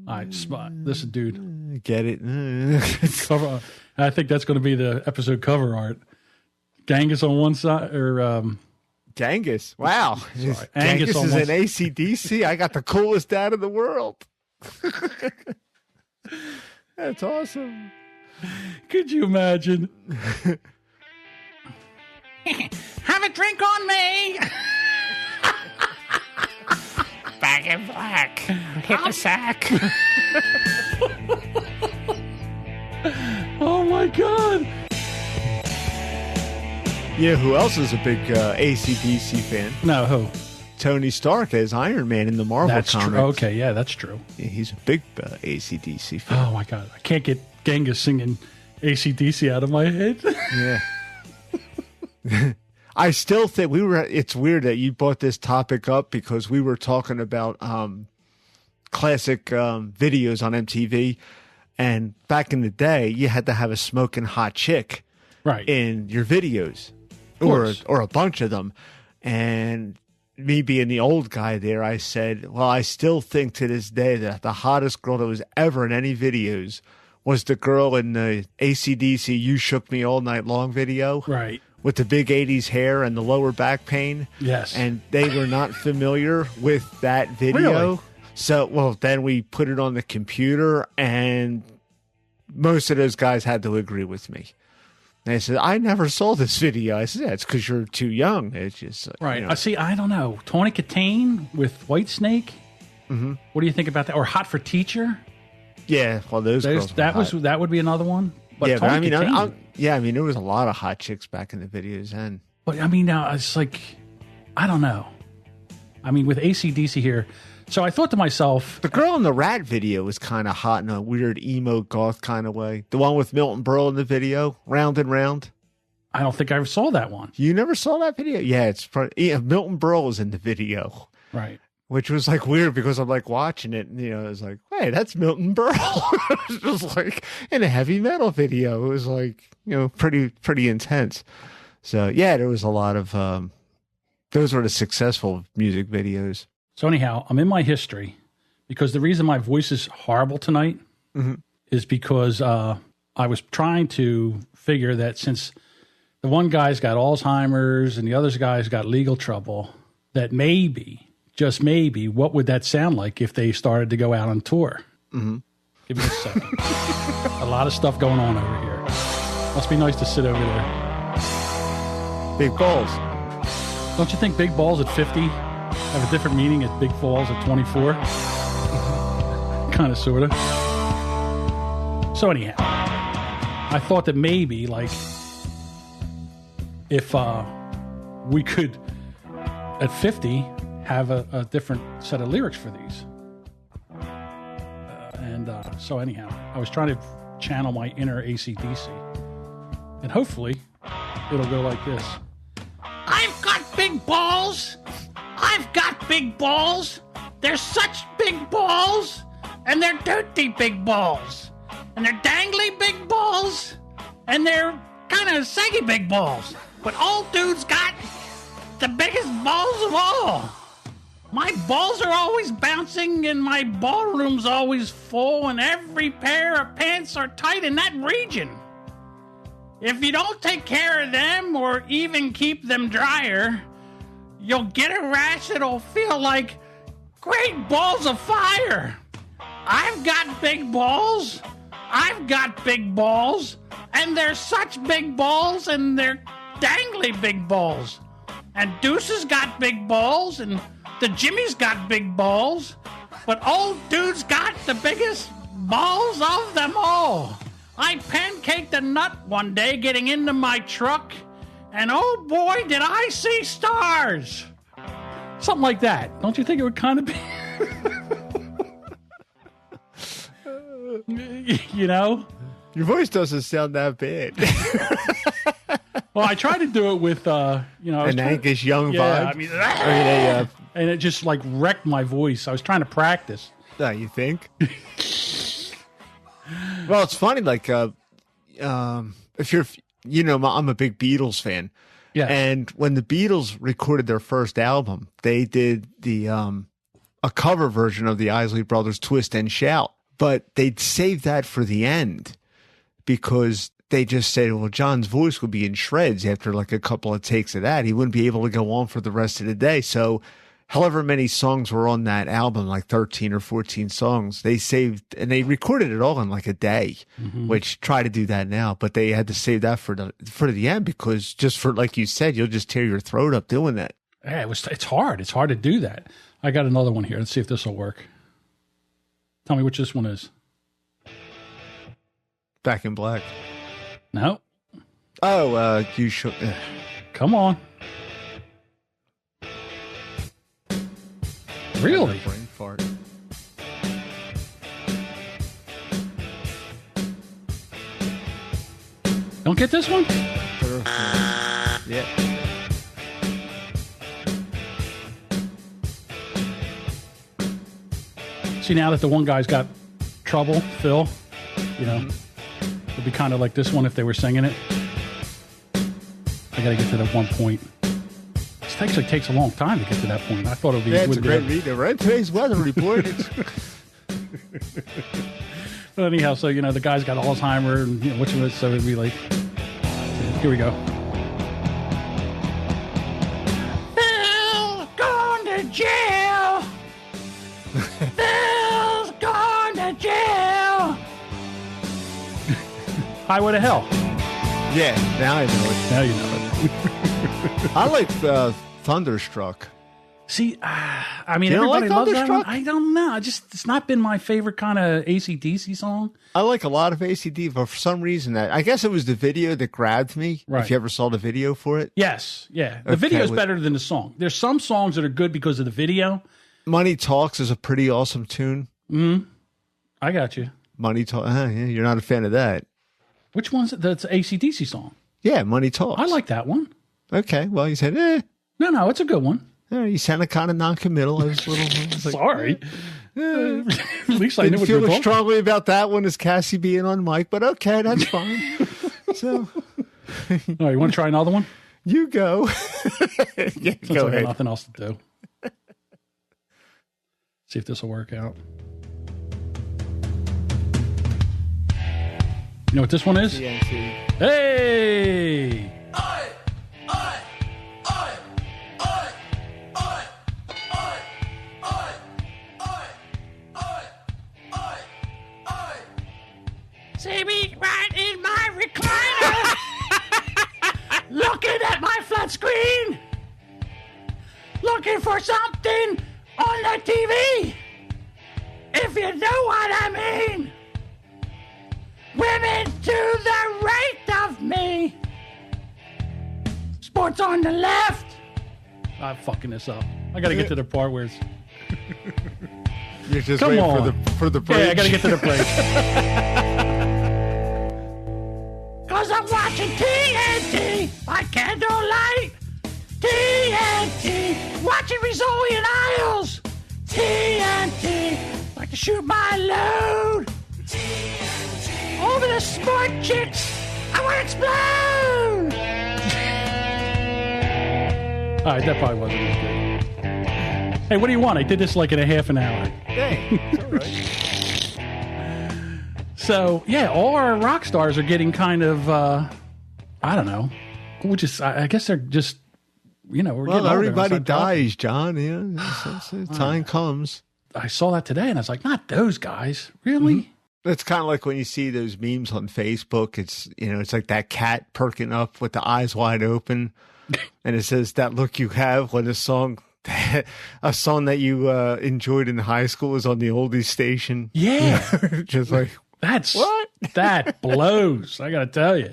All right, listen, dude. Get it? Cover. I think that's going to be the episode cover art. Genghis on one side, or Genghis. Wow, Angus is an AC/DC. I got the coolest dad in the world. That's awesome. Could you imagine? Have a drink on me. Back in Black. Hit the sack. Oh my God. Yeah, who else is a big AC/DC fan? No, who? Tony Stark as Iron Man in the Marvel comics. That's true. Okay, yeah, that's true. Yeah, he's a big AC/DC fan. Oh my God. I can't get Genghis singing AC/DC out of my head. Yeah. I still think it's weird that you brought this topic up because we were talking about classic videos on MTV, and back in the day you had to have a smoking hot chick in your videos or a bunch of them. And me being the old guy there, I said, well, I still think to this day that the hottest girl that was ever in any videos was the girl in the AC/DC You Shook Me All Night Long video. Right. With the big 80s hair and the lower back pain. Yes. And they were not familiar with that video. Really? So, then we put it on the computer, and most of those guys had to agree with me. They said, I never saw this video. I said, yeah, it's because you're too young. It's just... Right. I see, I don't know. Tawny Katane with Whitesnake? Mm-hmm. What do you think about that? Or Hot for Teacher? Yeah, well, those girls that would be another one. But yeah, but I mean, there was a lot of hot chicks back in the videos then. But I mean, now it's like, I don't know. I mean, with AC/DC here, so I thought to myself, the girl in the Rat video was kind of hot in a weird emo goth kind of way. The one with Milton Berle in the video, Round and Round. I don't think I ever saw that one. You never saw that video? Yeah, Milton Berle was in the video, right? Which was like weird because I'm like watching it, and it was like, hey, that's Milton Berle. It was like in a heavy metal video. It was like, pretty intense. So yeah, there was a lot of those were the successful music videos. So anyhow, I'm in my history because the reason my voice is horrible tonight is because I was trying to figure that since the one guy's got Alzheimer's and the other guy's got legal trouble, that maybe, just maybe, what would that sound like if they started to go out on tour? Mm-hmm. Give me a second. A lot of stuff going on over here. Must be nice to sit over there. Big balls. Don't you think big balls at 50 have a different meaning at big balls at 24? Kind of, sort of. So anyhow, I thought that maybe, like, if we could, at 50, have a different set of lyrics for these. So anyhow, I was trying to channel my inner AC/DC. And hopefully, it'll go like this. I've got big balls. I've got big balls. They're such big balls. And they're dirty big balls. And they're dangly big balls. And they're kind of saggy big balls. But old dude's got the biggest balls of all. My balls are always bouncing and my ballroom's always full and every pair of pants are tight in that region. If you don't take care of them or even keep them drier, you'll get a rash that'll feel like great balls of fire. I've got big balls. I've got big balls. And they're such big balls and they're dangly big balls. And Deuce's got big balls and the Jimmy's got big balls. But old dude's got the biggest balls of them all. I pancaked a nut one day getting into my truck, and oh boy, did I see stars. Something like that. Don't you think it would kind of be? You know? Your voice doesn't sound that bad. Well, I tried to do it with, an Angus Young yeah, vibe. And it just like wrecked my voice. I was trying to practice. You think? Well, it's funny. Like, if you're, I'm a big Beatles fan. Yeah. And when the Beatles recorded their first album, they did a cover version of the Isley Brothers' "Twist and Shout," but they'd saved that for the end because they just said, well, John's voice would be in shreds after like a couple of takes of that. He wouldn't be able to go on for the rest of the day. So however many songs were on that album, like 13 or 14 songs, they saved, and they recorded it all in like a day, which try to do that now, but they had to save that for the end because just for, like you said, you'll just tear your throat up doing that. Yeah, it's hard. It's hard to do that. I got another one here. Let's see if this will work. Tell me which this one is. Back in Black. No. Oh, you should. Come on. Really? Brain fart. Don't get this one? Yeah. See, now that the one guy's got trouble, Phil, it'd be kind of like this one if they were singing it. I got to get to that one point. This actually takes a long time to get to that point. I thought it would be... Yeah, it's a great read. Right, today's weather report. But anyhow, so, the guy's got Alzheimer's, and, which of it, so it'd be like... Here we go. Phil's gone to jail. Phil's gone to jail. Highway to Hell. Yeah, now I know it. Now you know it. I like Thunderstruck. See, I mean, You don't everybody like loves that one. Thunderstruck? I don't know. It's not been my favorite kind of AC/DC song. I like a lot of ACD, but for some reason I guess it was the video that grabbed me. Right. If you ever saw the video for it. Yes, yeah. The Okay, video's better than the song. There's some songs that are good because of the video. Money Talks is a pretty awesome tune. I got you. Money Talks. Yeah, you're not a fan of that. Which one's it? That's an AC/DC song. Yeah, Money Talks. I like that one. Okay, well, you said, No, it's a good one. You sounded kind of non-committal. I was like, Sorry. At least I knew didn't what you were feel talking as strongly about that one as Cassie being on mic, but okay, that's fine. So, All right, you want to try another one? you go. Yeah, Since go I got ahead. nothing else to do. See if this will work out. You know what this one is? TNT. Hey! See me right in my recliner, looking at my flat screen, looking for something on the TV. If you know what I mean. Women to the right of me. Sports on the left. I'm fucking this up. I got to get to the part where it's... You're just Come waiting on. for the bridge. Yeah, I got to get to the bridge. Cause I'm watching TNT by candlelight. TNT. Watching Rizzoli and Isles. TNT. Like to shoot my load. TNT. Over the sport chicks. I want to explode. All right, that probably wasn't as good. Hey, what do you want? I did this like in a half an hour. Hey, it's all right. So, yeah, all our rock stars are getting kind of, I don't know. I guess they're just, we're getting older. Everybody It's not dies, John. Yeah, time comes. I saw that today, and I was like, not those guys. Really? Mm-hmm. It's kind of like when you see those memes on Facebook. It's, it's like that cat perking up with the eyes wide open. And it says, that look you have when a song that you enjoyed in high school is on the oldies station. Yeah. Just like, what? That blows. I got to tell you.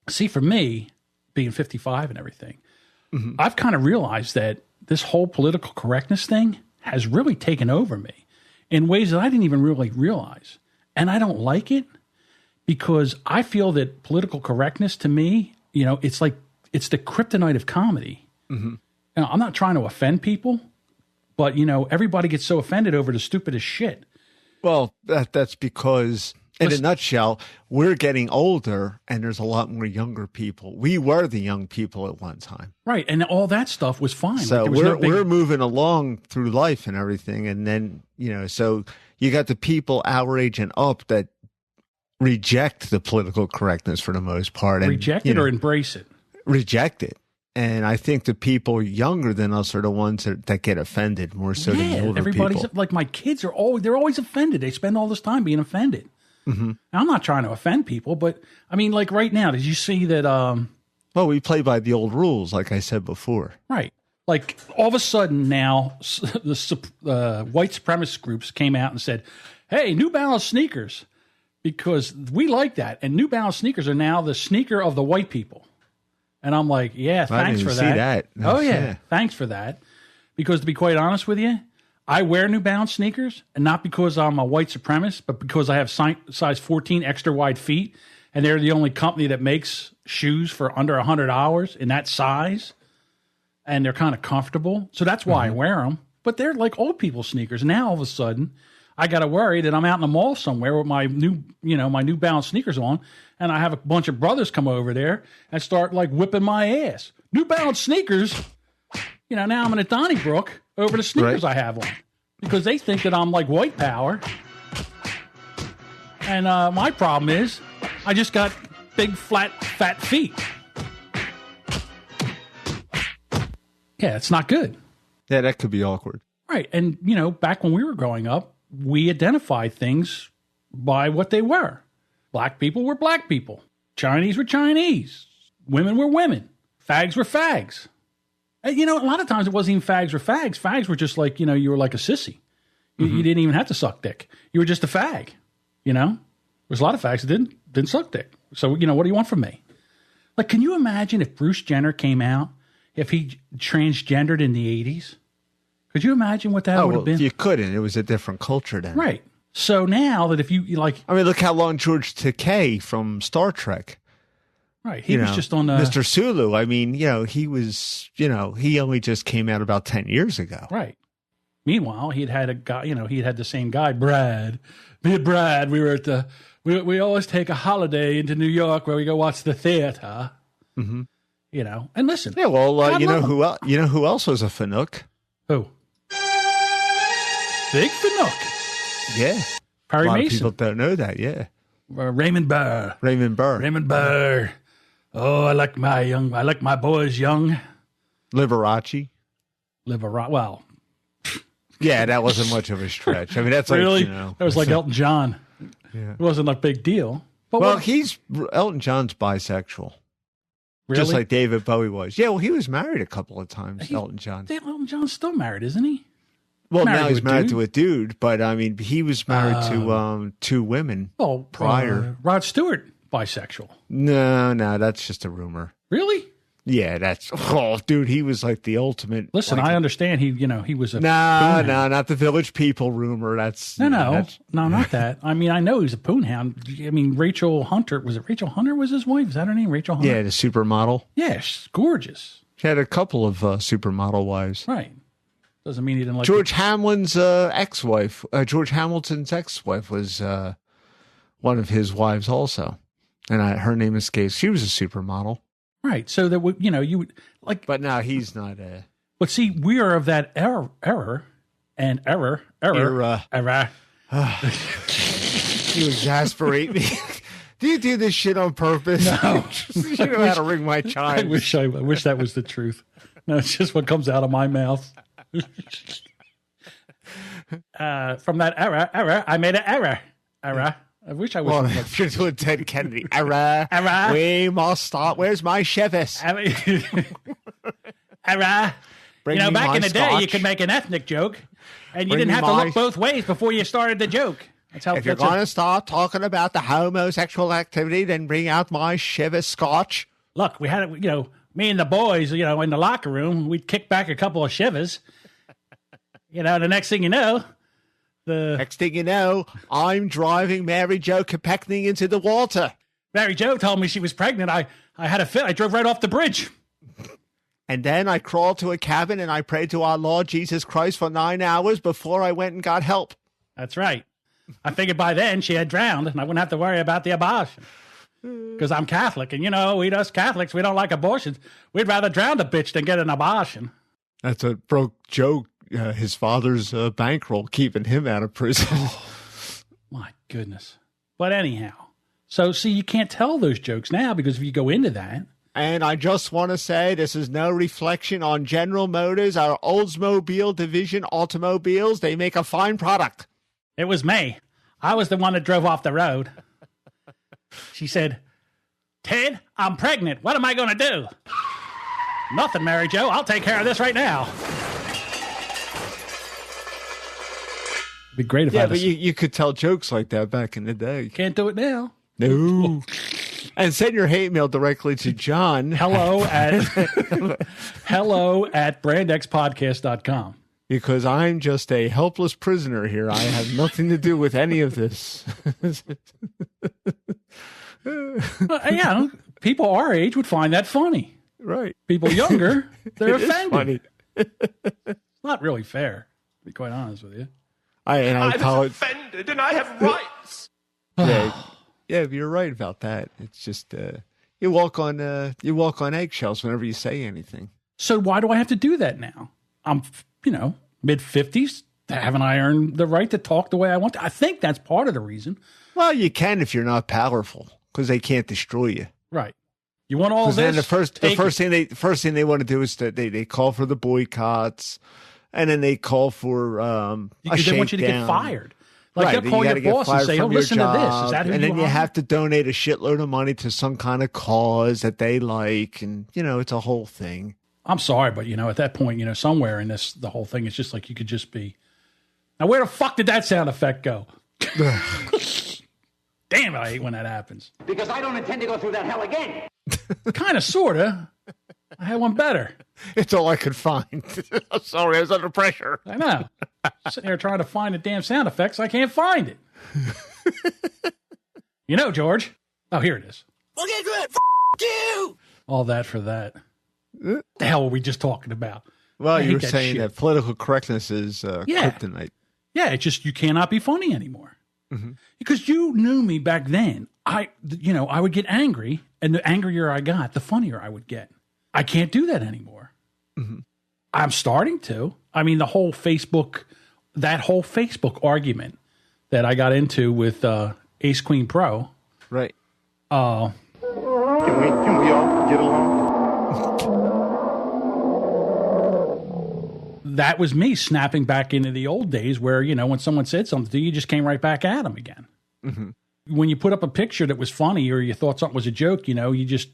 See, for me, being 55 and everything, I've kind of realized that this whole political correctness thing has really taken over me in ways that I didn't even really realize. And I don't like it because I feel that political correctness to me, it's like, it's the kryptonite of comedy. Mm-hmm. I'm not trying to offend people, but, everybody gets so offended over the stupidest shit. Well, that's because, in a nutshell, we're getting older and there's a lot more younger people. We were the young people at one time. Right. And all that stuff was fine. So we're moving along through life and everything. And then, so you got the people our age and up that reject the political correctness for the most part. And, reject it or embrace it? Reject it. And I think the people younger than us are the ones that get offended more so than the older everybody's people. Like my kids they're always offended. They spend all this time being offended. Mm-hmm. Now, I'm not trying to offend people, but I mean, like right now, did you see that? Well, we play by the old rules, like I said before. Right. Like all of a sudden now, the white supremacist groups came out and said, "Hey, New Balance sneakers," because we like that, and New Balance sneakers are now the sneaker of the white people. And I'm like, yeah, thanks for that. See that. Oh, yeah, thanks for that. Because to be quite honest with you, I wear New Balance sneakers, and not because I'm a white supremacist, but because I have size 14 extra wide feet, and they're the only company that makes shoes for under $100 in that size, and they're kind of comfortable. So that's why I wear them. But they're like old people sneakers. Now all of a sudden, I got to worry that I'm out in the mall somewhere with my new Balance sneakers on, and I have a bunch of brothers come over there and start like whipping my ass. New Balance sneakers. Now I'm in a Donnybrook over the sneakers I have on because they think that I'm like white power. And my problem is I just got big, fat feet. Yeah, it's not good. Yeah, that could be awkward. Right. And, back when we were growing up, we identified things by what they were. Black people were black people. Chinese were Chinese. Women were women. Fags were fags. And, a lot of times it wasn't even fags or fags. Fags were just like, you were like a sissy. You didn't even have to suck dick. You were just a fag, There's a lot of fags that didn't suck dick. So, what do you want from me? Like, can you imagine if Bruce Jenner came out, if he transgendered in the 80s? Could you imagine what that would have been? You couldn't. It was a different culture then. Right. So now that if you like... I mean, look how long George Takei from Star Trek. Right. He was just on... Mr. Sulu. I mean, he was, he only just came out about 10 years ago. Right. Meanwhile, he'd had a guy, he'd had the same guy, Brad. Me and Brad, we were at the... We always take a holiday into New York where we go watch the theater. Mm-hmm. And listen. Yeah, well, you know who else was a Fanook? Who? Big Fanook. Yeah. Perry a lot Mason. of people don't know that, yeah. Raymond Burr. Raymond Burr. Oh, I like my boys young. Liberace. Well, Yeah, that wasn't much of a stretch. I mean, that's really, like, that was like Elton John. Yeah. It wasn't a big deal. But Well, Elton John's bisexual. really? Just like David Bowie was. Yeah, well, he was married a couple of times, Elton John. Elton John's still married, isn't he? Well, married now to he's a married dude? to a dude, but I mean, he was married to 2 women prior. Rod Stewart, bisexual. No, that's just a rumor. Really? Yeah, dude, he was like the ultimate. Listen, like, I understand he was a No, poonhound. not the Village People rumor. That's No, not that. I mean, I know he's a poonhound. I mean, Rachel Hunter, was it Rachel Hunter was his wife? Is that her name, Rachel Hunter? Yeah, the supermodel. Yeah, she's gorgeous. He had a couple of supermodel wives. Right. Doesn't mean he didn't like George Hamlin's ex-wife. George Hamilton's ex-wife was one of his wives also, and her name escapes. She was a supermodel. Right. So that would, you would like. But now he's not a. But see, we are of that error. You exasperate me. Do you do this shit on purpose? No. You know how to ring my I chime. wish that was the truth. No, it's just what comes out of my mouth. From that error, I made an error. I wish I was. Well, if you're doing Ted Kennedy, error. We must start. Where's my Chevis? Error. Bring You know, me back my in the day, you scotch. could make an ethnic joke, and you Bring didn't me have to my- look both ways before you started the joke. That's how. If you're that's a- going to start talking about the homosexual activity, then bring out my Chevis scotch. Look, we had me and the boys, in the locker room, we'd kick back a couple of shivers. The next thing you know, Next thing you know, I'm driving Mary Jo Kopechne into the water. Mary Jo told me she was pregnant. I had a fit. I drove right off the bridge. And then I crawled to a cabin and I prayed to our Lord Jesus Christ for 9 hours before I went and got help. That's right. I figured by then she had drowned and I wouldn't have to worry about the abortion. Because I'm Catholic. And, we us Catholics, we don't like abortions. We'd rather drown the bitch than get an abortion. That's what broke Joe, his father's bankroll, keeping him out of prison. My goodness. But anyhow. So, see, you can't tell those jokes now because if you go into that. And I just want to say this is no reflection on General Motors, our Oldsmobile division automobiles. They make a fine product. It was me. I was the one that drove off the road. She said, Ted, I'm pregnant. What am I going to do? Nothing, Mary Jo. I'll take care of this right now. It'd be great if I Yeah, but you could tell jokes like that back in the day. can't do it now. No. And send your hate mail directly to John. Hello at brandxpodcast.com. Because I'm just a helpless prisoner here. I have nothing to do with any of this. People our age would find that funny. Right. People younger, they're It is offended. funny. It's not really fair, to be quite honest with you. I I'm apologize. offended and I have rights. Yeah, you're right about that. It's just you walk on eggshells whenever you say anything. So why do I have to do that now? I'm, mid-50s. Haven't I earned the right to talk the way I want to? I think that's part of the reason. Well, you can if you're not powerful, because they can't destroy you. Right. You want all Because this? then the first Take it. thing they want to do is that they call for the boycotts, and then they call for a They want you to get shakedown. fired. Like Right, they'll then call you your gotta get boss and fired say, "Oh, from your listen to this." Is job, that who and then you are? have to donate a shitload of money to some kind of cause that they like, and it's a whole thing. I'm sorry, but at that point, somewhere in the whole thing, it's just like you could just be. Now, where the fuck did that sound effect go? Damn it, I hate when that happens. Because I don't intend to go through that hell again. Kind of, sorta. I had one better. It's all I could find. I'm sorry, I was under pressure. I know. Sitting here trying to find the damn sound effects, I can't find it. George. Oh, here it is. Okay, good. You. All that for that. The hell were we just talking about? Well, I you hate were that saying shit. that political correctness is kryptonite. Yeah, it's just you cannot be funny anymore. Mm-hmm. Because you knew me back then. I would get angry, and the angrier I got, the funnier I would get. I can't do that anymore. Mm-hmm. I'm starting to. I mean, that whole Facebook argument that I got into with Ace Queen Pro. Right. It Can we all get along? That was me snapping back into the old days where, when someone said something to you, you just came right back at them again. Mm-hmm. When you put up a picture that was funny or you thought something was a joke, you just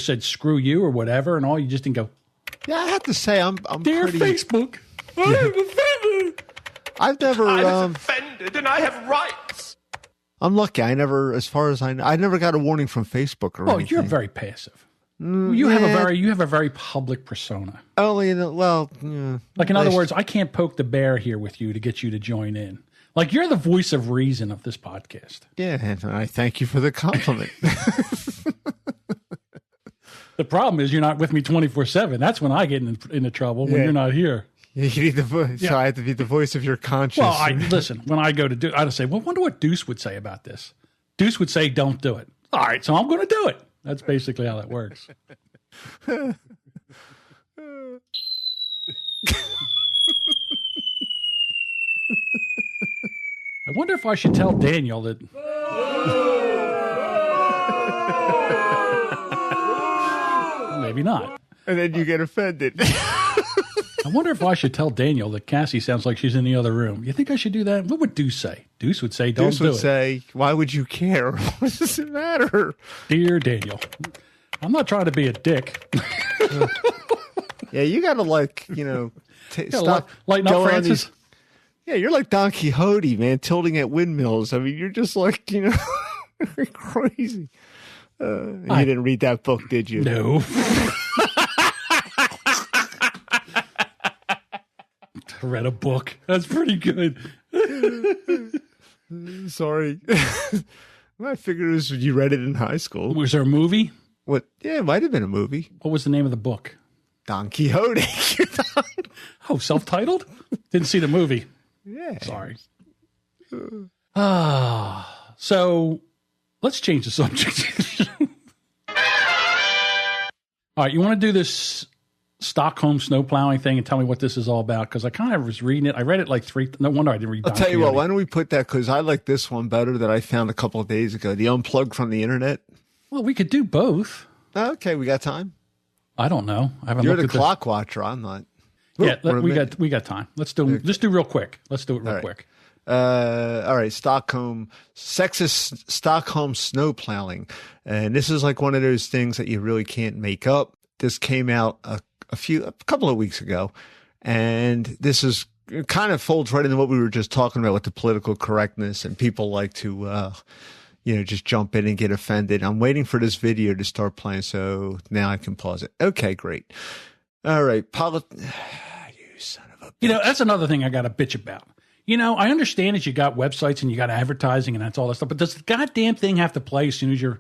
said screw you or whatever, and all, you just didn't go. Yeah, I have to say, I'm Dear pretty... Facebook, I am offended. I've never... I was offended and I have rights. I'm lucky. I never got a warning from Facebook or anything. You're very passive. You have a very public persona. Only in like in other words, I can't poke the bear here with you to get you to join in. Like you're the voice of reason of this podcast. Yeah, and I thank you for the compliment. The problem is you're not with me 24/7. That's when I get into trouble when you're not here. You need the voice. Yeah. So I have to be the voice of your conscience. Well, listen. When I go to do, I'd say, "Well, wonder what Deuce would say about this." Deuce would say, "Don't do it." All right, so I'm going to do it. That's basically how that works. I wonder if I should tell Daniel that. Maybe not. And then you get offended. I wonder if I should tell Daniel that Cassie sounds like she's in the other room. You think I should do that? What would Deuce say? Deuce would say, don't do it. Deuce would say, why would you care? What does it matter? Dear Daniel, I'm not trying to be a dick. Yeah, you got to stop. Lighten up, Francis. Yeah, you're like Don Quixote, man, tilting at windmills. I mean, you're just like, crazy. You didn't read that book, did you? No. I read a book. That's pretty good. Sorry. I figured it was you read it in high school. Was there a movie? What? Yeah, it might have been a movie. What was the name of the book? Don Quixote. Oh, self-titled? Didn't see the movie. Yeah. Sorry. So let's change the subject. All right, you want to do this Stockholm snow plowing thing and tell me what this is all about? Because I kind of was reading it. I read it like no wonder I didn't read it. I'll tell you what, why don't we put that, because I like this one better that I found a couple of days ago, the Unplugged from the Internet. Well, we could do both. Okay, we got time? I don't know. I haven't You're looked the at clock watcher. I'm not. Yeah, we got time. Let's do real quick. Let's do it real quick. All right, sexist Stockholm snow plowing. And this is like one of those things that you really can't make up. This came out a couple of weeks ago, and this is kind of folds right into what we were just talking about with the political correctness, and people like to, just jump in and get offended. I'm waiting for this video to start playing, so now I can pause it. Okay, great. All right, you son of a bitch. That's another thing I got to bitch about. I understand that you got websites and you got advertising and that's all that stuff, but does the goddamn thing have to play as soon as you're,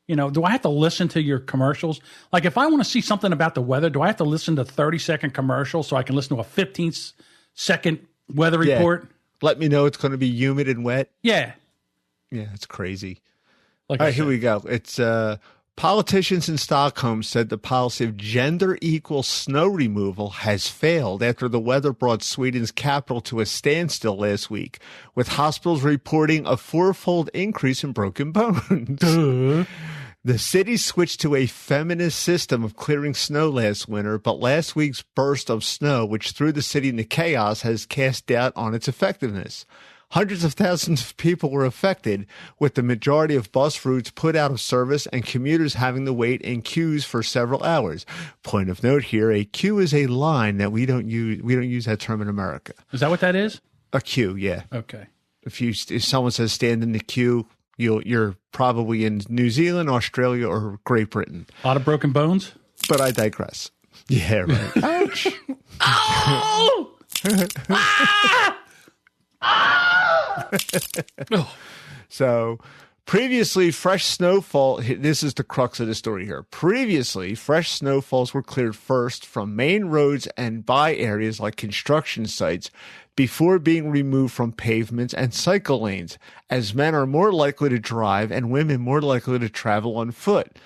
do I have to listen to your commercials? Like if I want to see something about the weather, do I have to listen to 30-second commercial so I can listen to a 15-second weather report? Let me know it's going to be humid and wet. Yeah. Yeah, it's crazy. All right, here we go. It's politicians in Stockholm said the policy of gender-equal snow removal has failed after the weather brought Sweden's capital to a standstill last week, with hospitals reporting a fourfold increase in broken bones. The city switched to a feminist system of clearing snow last winter, but last week's burst of snow, which threw the city into chaos, has cast doubt on its effectiveness. Hundreds of thousands of people were affected, with the majority of bus routes put out of service and commuters having to wait in queues for several hours. Point of note here, a queue is a line that we don't use that term in America. Is that what that is? A queue, yeah. Okay. If someone says stand in the queue, you're probably in New Zealand, Australia, or Great Britain. A lot of broken bones? But I digress. Yeah, right. Ouch. Oh! So previously, fresh snowfall, this is the crux of the story here. Previously, fresh snowfalls were cleared first from main roads and by areas like construction sites before being removed from pavements and cycle lanes, as men are more likely to drive and women more likely to travel on foot.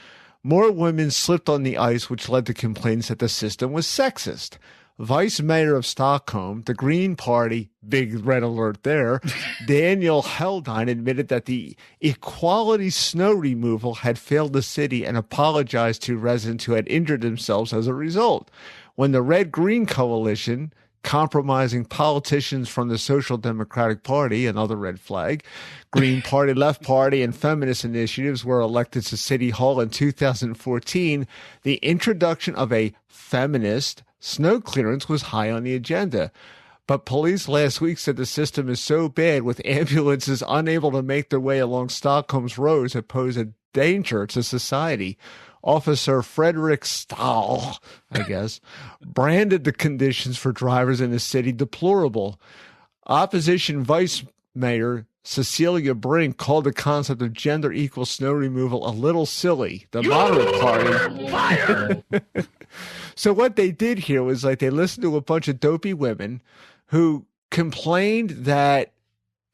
More women slipped on the ice, which led to complaints that the system was sexist. Vice Mayor of Stockholm, the Green Party, big red alert there, Daniel Heldine admitted that the equality snow removal had failed the city and apologized to residents who had injured themselves as a result. When the Red-Green Coalition, compromising politicians from the Social Democratic Party, another red flag, Green Party, Left Party, and feminist initiatives were elected to City Hall in 2014, the introduction of a feminist snow clearance was high on the agenda. But police last week said the system is so bad, with ambulances unable to make their way along Stockholm's roads, that pose a danger to society. Officer Frederick Stahl, I guess, branded the conditions for drivers in the city deplorable. Opposition Vice Mayor Cecilia Brink called the concept of gender equal snow removal a little silly. The moderate party. So what they did here was like they listened to a bunch of dopey women who complained that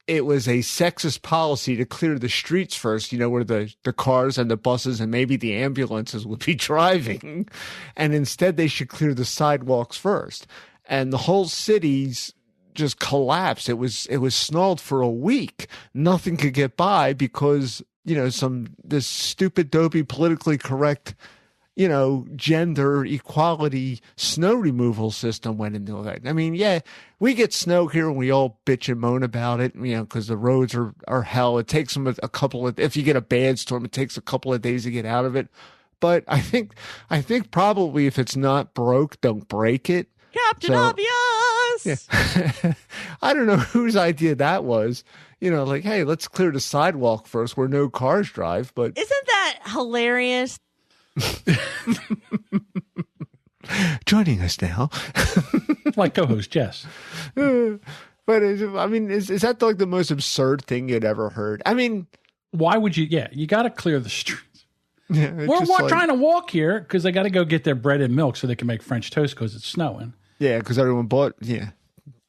it was a sexist policy to clear the streets first, where the cars and the buses and maybe the ambulances would be driving. And instead they should clear the sidewalks first. And the whole city's just collapsed. It was snarled for a week. Nothing could get by because, this stupid, dopey, politically correct, gender equality snow removal system went into effect. I mean, yeah, we get snow here and we all bitch and moan about it, because the roads are hell. It takes them if you get a bad storm, it takes a couple of days to get out of it. But I think probably if it's not broke, don't break it. Captain Obvious! Yeah. I don't know whose idea that was. Like, hey, let's clear the sidewalk first where no cars drive. But isn't that hilarious? Joining us now, my co-host Jess. But is that like the most absurd thing you'd ever heard? I mean, why would you? Yeah, you got to clear the streets. Yeah, we're trying to walk here because they got to go get their bread and milk so they can make French toast because it's snowing. Yeah, because everyone bought bread.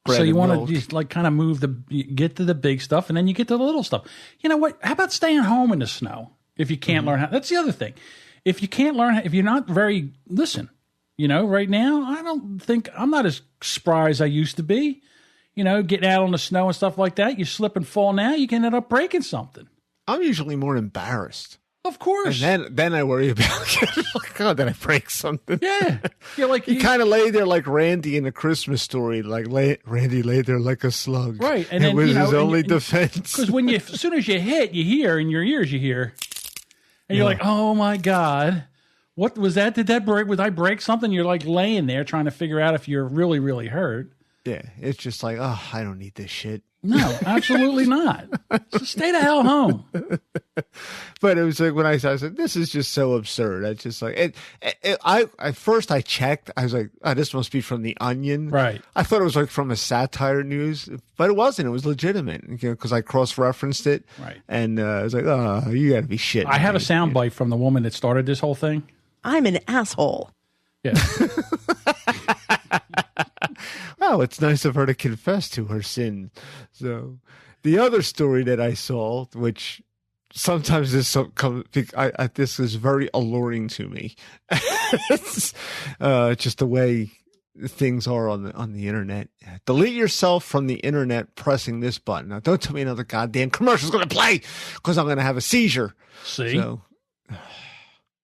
So you want to just like kind of get to the big stuff and then you get to the little stuff. You know what? How about staying home in the snow if you can't learn how? That's the other thing. If you can't learn, if you're not right now, I'm not as spry as I used to be. Getting out on the snow and stuff like that, you slip and fall now, you can end up breaking something. I'm usually more embarrassed. Of course. And then I worry about, God, did I break something? Yeah. You're like, you kind of lay there like Randy in A Christmas Story, like Randy lay there like a slug. Right. And it then, was his only defense. Because as soon as you hit, you hear in your ears, and you're like, oh my God, what was that? Did that break? Would I break something? You're like laying there trying to figure out if you're really, really hurt. Yeah. It's just like, oh, I don't need this shit. No, absolutely not. So stay the hell home. But it was like when I said, this is just so absurd. I just like at first I checked. I was like, oh, this must be from The Onion. Right. I thought it was like from a satire news, but it wasn't. It was legitimate because I cross-referenced it. Right. And I was like, oh, you got to be shitting. I have a soundbite from the woman that started this whole thing. I'm an asshole. Yeah. Well, it's nice of her to confess to her sin. So the other story that I saw, which sometimes this is very alluring to me. It's, just the way things are on the internet. Delete yourself from the internet pressing this button. Now, don't tell me another goddamn commercial's going to play because I'm going to have a seizure. See? So,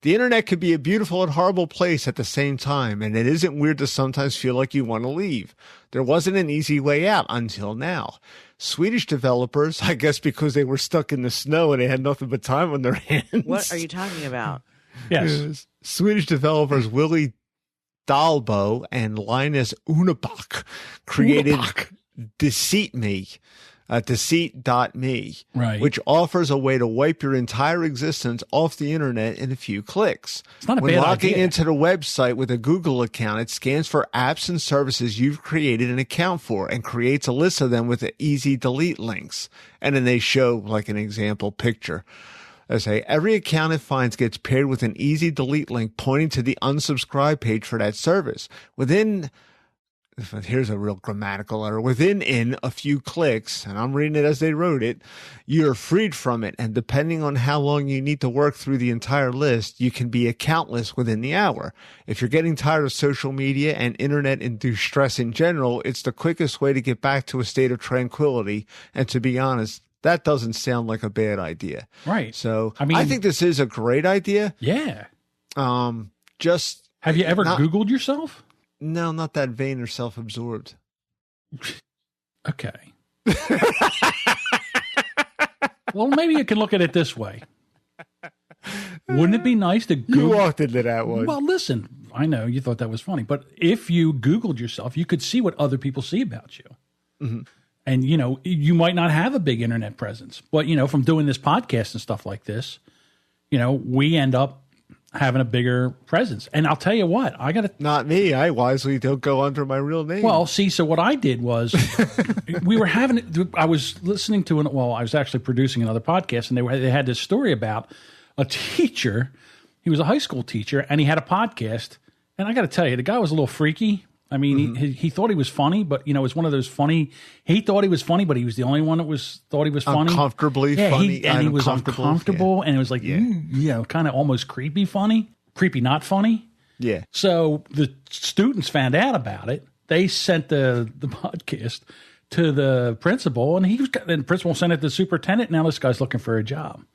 the internet could be a beautiful and horrible place at the same time, and it isn't weird to sometimes feel like you want to leave. There wasn't an easy way out until now. Swedish developers, I guess because they were stuck in the snow and they had nothing but time on their hands. What are you talking about? Yes. Swedish developers Willie Dahlbo and Linus Unebach created Deceit.me, right, which offers a way to wipe your entire existence off the internet in a few clicks. It's not a when bad logging idea. into the website with a Google account, it scans for apps and services you've created an account for and creates a list of them with easy delete links. And then they show like an example picture. They say every account it finds gets paired with an easy delete link pointing to the unsubscribe page for that service. Within here's a real grammatical error. Within a few clicks, and I'm reading it as they wrote it, you're freed from it. And depending on how long you need to work through the entire list, you can be accountless within the hour. If you're getting tired of social media and internet-induced stress in general, it's the quickest way to get back to a state of tranquility. And to be honest, that doesn't sound like a bad idea. Right. So I think this is a great idea. Yeah. Just have you ever Googled yourself? No, not that vain or self-absorbed. Okay. Well, maybe you can look at it this way. Wouldn't it be nice to Google? You walked into that one. Well, listen, I know you thought that was funny, but if you Googled yourself, you could see what other people see about you. Mm-hmm. And, you might not have a big internet presence, but, from doing this podcast and stuff like this, we end up having a bigger presence. And I'll tell you what, Not me. I wisely don't go under my real name. Well, see, so what I did was I was listening to I was actually producing another podcast, and they had this story about a teacher. He was a high school teacher, and he had a podcast. And I got to tell you, the guy was a little freaky. I mean, he thought he was funny, but, it was one of those funny. He thought he was funny, but he was the only one that thought he was funny. Uncomfortably funny. And he was uncomfortable, and it was like, kind of almost creepy funny. Creepy, not funny. Yeah. So the students found out about it. They sent the podcast to the principal, and the principal sent it to the superintendent. Now this guy's looking for a job,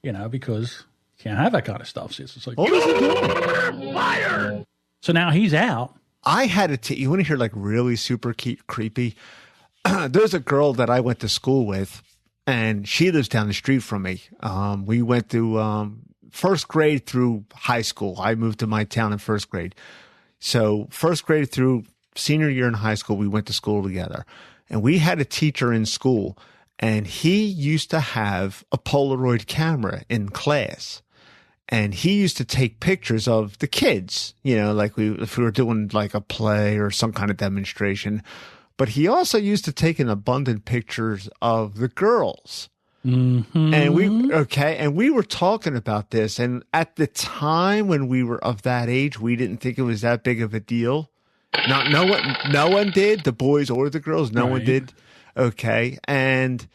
because you can't have that kind of stuff. So it's like, what was he doing? Fire! So now he's out. I had you want to hear like really super creepy? There's a girl that I went to school with, and she lives down the street from me. We went to first grade through high school. I moved to my town in first grade. So first grade through senior year in high school, we went to school together. And we had a teacher in school, and he used to have a Polaroid camera in class. And he used to take pictures of the kids, like if we were doing like a play or some kind of demonstration. But he also used to take an abundant pictures of the girls. Mm-hmm. And we were talking about this. And at the time when we were of that age, we didn't think it was that big of a deal. No one did, the boys or the girls. No one did. Okay. And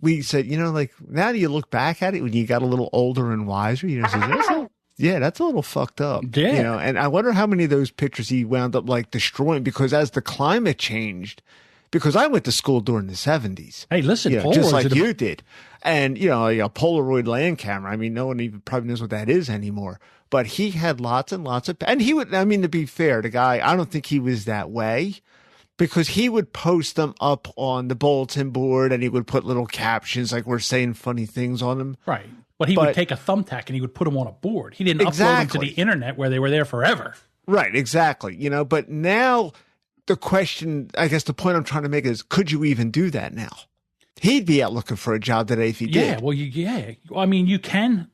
we said, like, now do you look back at it when you got a little older and wiser? That's a little fucked up. Yeah. And I wonder how many of those pictures he wound up like destroying, because as the climate changed, because I went to school during the 70s. Hey, listen, just like you did. And, a Polaroid land camera. I mean, no one even probably knows what that is anymore. But he had lots and lots of, and he would, to be fair, the guy, I don't think he was that way. Because he would post them up on the bulletin board, and he would put little captions like we're saying funny things on them. Right. But he would take a thumbtack and he would put them on a board. He didn't upload them to the internet where they were there forever. Right, exactly. But now the question, I guess the point I'm trying to make is, could you even do that now? He'd be out looking for a job today if he did. Yeah, well, I mean, you can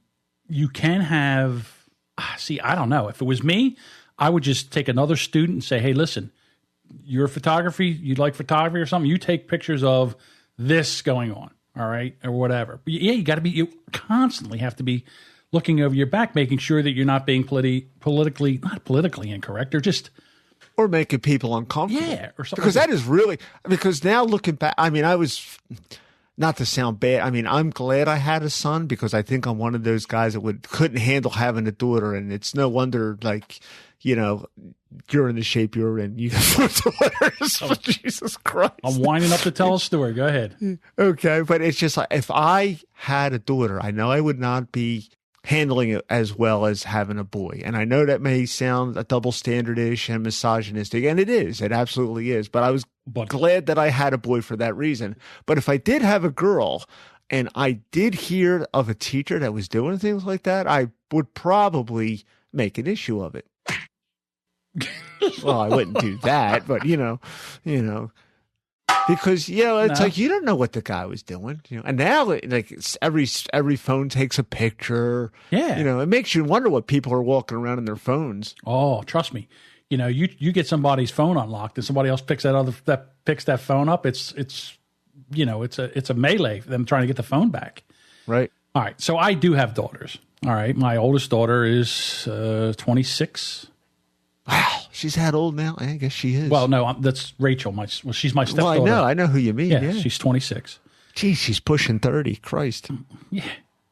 have, I don't know. If it was me, I would just take another student and say, hey, listen, you're photography, you like photography or something, you take pictures of this going on, all right, or whatever. But you constantly have to be looking over your back, making sure that you're not being not politically incorrect, or making people uncomfortable. Yeah, or something. Because that is really, because now looking back, I mean, I was, not to sound bad, I mean, I'm glad I had a son, because I think I'm one of those guys that couldn't handle having a daughter, and it's no wonder, like, you're in the shape you're in. You got daughters. Jesus Christ. I'm winding up to tell a story. Go ahead. Okay. But it's just like, if I had a daughter, I know I would not be handling it as well as having a boy. And I know that may sound a double standard-ish and misogynistic, and it is. It absolutely is. But I was glad that I had a boy for that reason. But if I did have a girl, and I did hear of a teacher that was doing things like that, I would probably make an issue of it. Well, I wouldn't do that, but because it's like you don't know what the guy was doing, and now like every phone takes a picture. Yeah, it makes you wonder what people are walking around in their phones. Oh, trust me, you get somebody's phone unlocked and somebody else picks that phone up. It's a melee for them trying to get the phone back. Right. All right. So I do have daughters. All right. My oldest daughter is 26. Wow, she's that old now? I guess she is. Well, no, that's Rachel. She's my stepdaughter. Well, I know who you mean. Yeah, Yeah. she's 26. Geez, she's pushing 30. Christ. Yeah.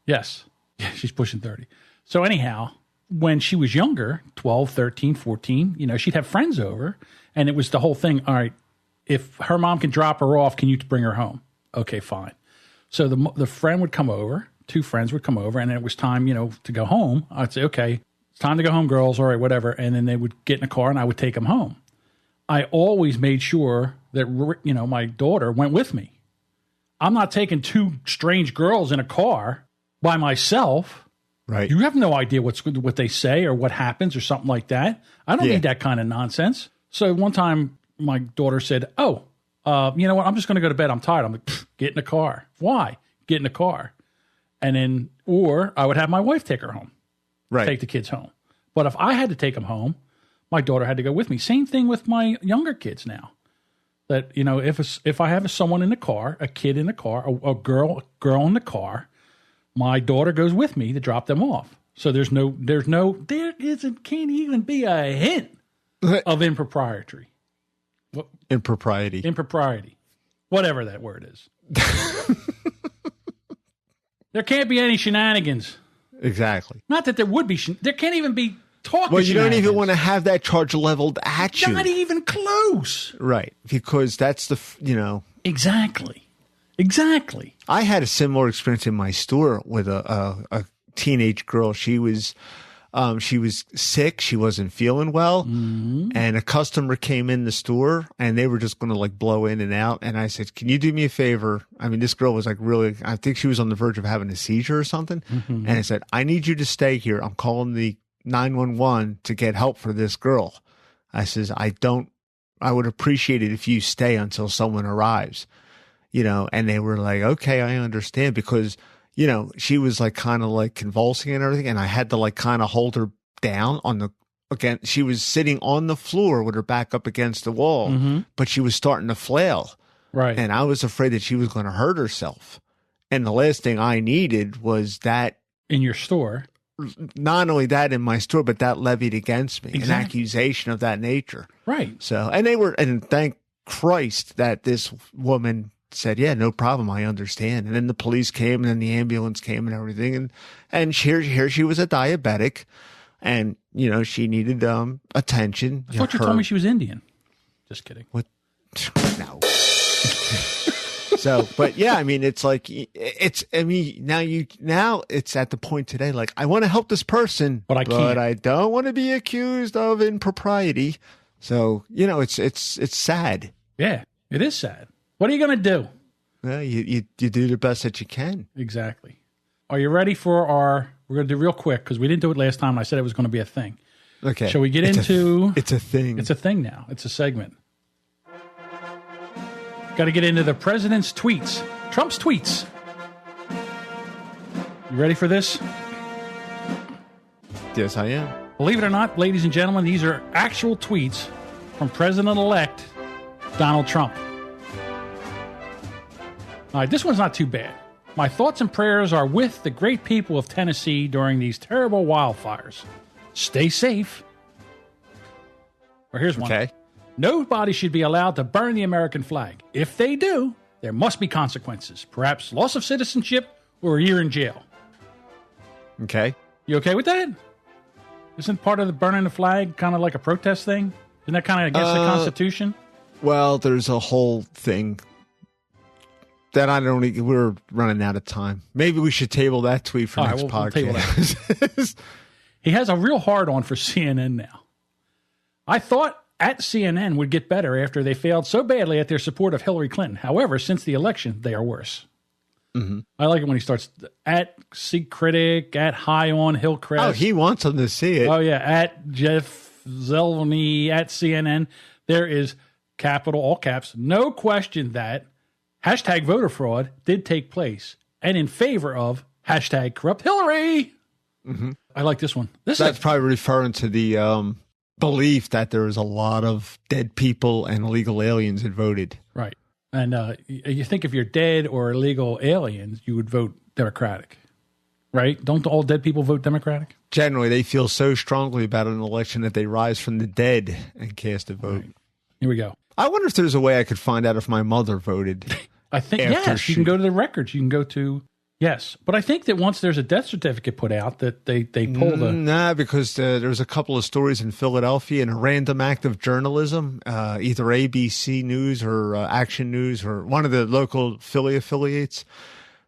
Yes. Yeah, she's pushing 30. So anyhow, when she was younger, 12, 13, 14, she'd have friends over, and it was the whole thing. All right, if her mom can drop her off, can you bring her home? Okay, fine. So the friend would come over, two friends would come over, and it was time, to go home. I'd say, okay, it's time to go home, girls. All right, whatever. And then they would get in a car, and I would take them home. I always made sure that, my daughter went with me. I'm not taking two strange girls in a car by myself. Right. You have no idea what they say or what happens or something like that. I don't need that kind of nonsense. So one time my daughter said, you know what? I'm just going to go to bed. I'm tired. I'm like, get in the car. Why? Get in the car. And then, or I would have my wife take her home. Right. Take the kids home. But if I had to take them home, my daughter had to go with me. Same thing with my younger kids now. That, if I have someone in the car, a kid in the car, a girl in the car, my daughter goes with me to drop them off. So there can't even be a hint of impropriety. Impropriety. Whatever that word is. There can't be any shenanigans. Exactly. Not that there would be. There can't even be talking. Well, you don't even want to have that charge leveled at you. Not even close. Right. Because that's Exactly. I had a similar experience in my store with a teenage girl. She was sick. She wasn't feeling well. Mm-hmm. And a customer came in the store and they were just going to blow in and out. And I said, can you do me a favor? I mean, this girl was really, I think she was on the verge of having a seizure or something. Mm-hmm. And I said, I need you to stay here. I'm calling the 911 to get help for this girl. I says, I would appreciate it if you stay until someone arrives, and they were like, okay, I understand, because, she was kind of convulsing and everything. And I had to kind of hold her down again. She was sitting on the floor with her back up against the wall, mm-hmm. but she was starting to flail. Right. And I was afraid that she was going to hurt herself. And the last thing I needed was that. In your store. Not only that in my store, but that levied against me, exactly. An accusation of that nature. Right. So, and thank Christ that this woman said, yeah, no problem. I understand. And then the police came and then the ambulance came and everything. And here she was a diabetic and, she needed attention. I thought you told me she was Indian. Just kidding. What? No. So, but yeah, I mean, now it's at the point today, I want to help this person, but I don't want to be accused of impropriety. So, it's sad. Yeah, it is sad. What are you going to do? Well, you do the best that you can. Exactly. Are you ready for we're going to do real quick because we didn't do it last time. And I said it was going to be a thing. Okay. Shall we get into? It's a thing. It's a thing now. It's a segment. Got to get into the president's tweets. Trump's tweets. You ready for this? Yes, I am. Believe it or not, ladies and gentlemen, these are actual tweets from President-elect Donald Trump. All right, this one's not too bad. My thoughts and prayers are with the great people of Tennessee during these terrible wildfires. Stay safe. Or here's one. Okay. Nobody should be allowed to burn the American flag. If they do, there must be consequences. Perhaps loss of citizenship or a year in jail. Okay. You okay with that? Isn't part of the burning the flag kind of like a protest thing? Isn't that kind of against the Constitution? Well, there's a whole thing that we're running out of time. Maybe we should table that tweet for next podcast. We'll table that. He has a real hard on for CNN now. I thought at CNN would get better after they failed so badly at their support of Hillary Clinton. However, since the election, they are worse. Mm-hmm. I like it when he starts at Seek Critic, at High on Hillcrest. Oh, he wants them to see it. Oh, yeah, at Jeff Zeleny, at CNN. There is capital, all caps, no question that hashtag voter fraud did take place and in favor of hashtag corrupt Hillary. Mm-hmm. I like this one. That's probably referring to the belief that there is a lot of dead people and illegal aliens that voted. Right. And you think if you're dead or illegal aliens, you would vote Democratic. right? Don't all dead people vote Democratic? Generally, they feel so strongly about an election that they rise from the dead and cast a vote. Right. Here we go. I wonder if there's a way I could find out if my mother voted. I think, after yes, you can go to the records. You can go to, yes. But I think that once there's a death certificate put out, that they pull the... Nah, because there's a couple of stories in Philadelphia in a random act of journalism, either ABC News or Action News or one of the local Philly affiliates.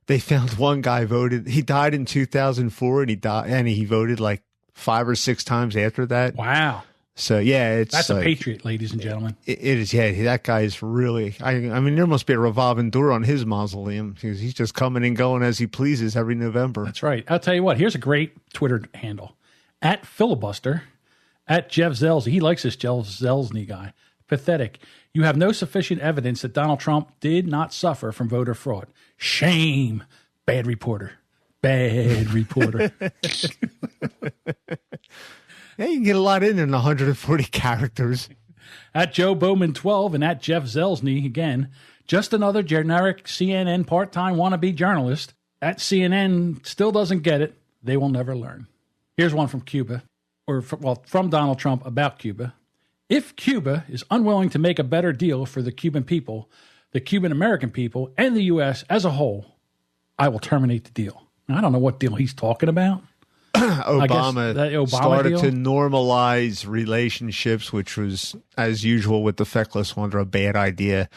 They found one guy voted. He died in 2004, and he voted like 5 or 6 times after that. Wow. So yeah, that's a patriot, ladies and gentlemen. It is. Yeah, that guy is really. I mean, there must be a revolving door on his mausoleum because he's just coming and going as he pleases every November. That's right. I'll tell you what. Here's a great Twitter handle: @filibuster, @Jeff Zelzny. He likes this Jeff Zelzny guy. Pathetic. You have no sufficient evidence that Donald Trump did not suffer from voter fraud. Shame. Bad reporter. Bad reporter. Yeah, you can get a lot in 140 characters. @Joe Bowman 12 and @Jeff Zelzny again. Just another generic CNN part-time wannabe journalist. CNN still doesn't get it. They will never learn. Here's one from Cuba, from Donald Trump about Cuba. If Cuba is unwilling to make a better deal for the Cuban people, the Cuban American people, and the U.S. as a whole, I will terminate the deal. Now, I don't know what deal he's talking about. Obama started deal? to normalize relationships, which was, as usual with the feckless wonder, a bad idea.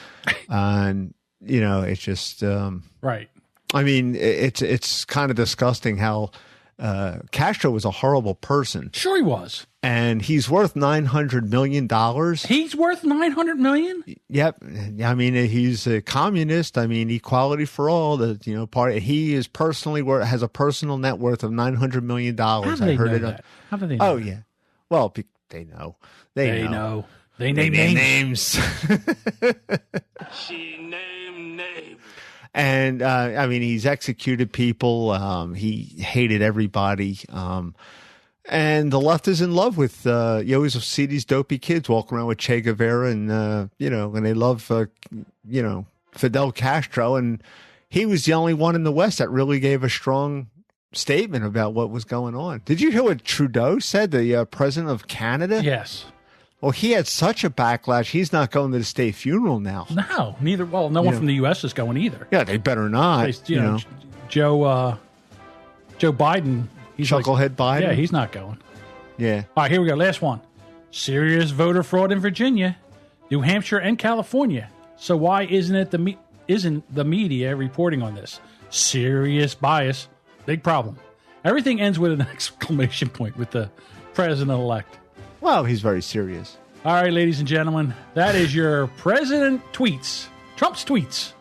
And, it's just... right. I mean, it's kind of disgusting how Castro was a horrible person. Sure he was. And he's worth $900 million. He's worth $900 million? Yep. I mean, he's a communist. I mean, equality for all. He is personally has a personal net worth of $900 million. How do they know that? How do they know? Oh, yeah. Well, they know. They know. They name names. She named names. And, he's executed people. He hated everybody. And the left is in love with, you always see these dopey kids walking around with Che Guevara and, and they love, Fidel Castro. And he was the only one in the West that really gave a strong statement about what was going on. Did you hear what Trudeau said, the president of Canada? Yes. Well, he had such a backlash. He's not going to the state funeral now. No, neither. Well, no one from the U.S. is going either. Yeah, they better not. Joe Biden. He's Chucklehead Biden? Yeah, he's not going. Yeah. All right, here we go. Last one. Serious voter fraud in Virginia, New Hampshire, and California. So why isn't the media reporting on this? Serious bias. Big problem. Everything ends with an exclamation point with the president-elect. Well, he's very serious. All right, ladies and gentlemen, that is your president tweets. Trump's tweets.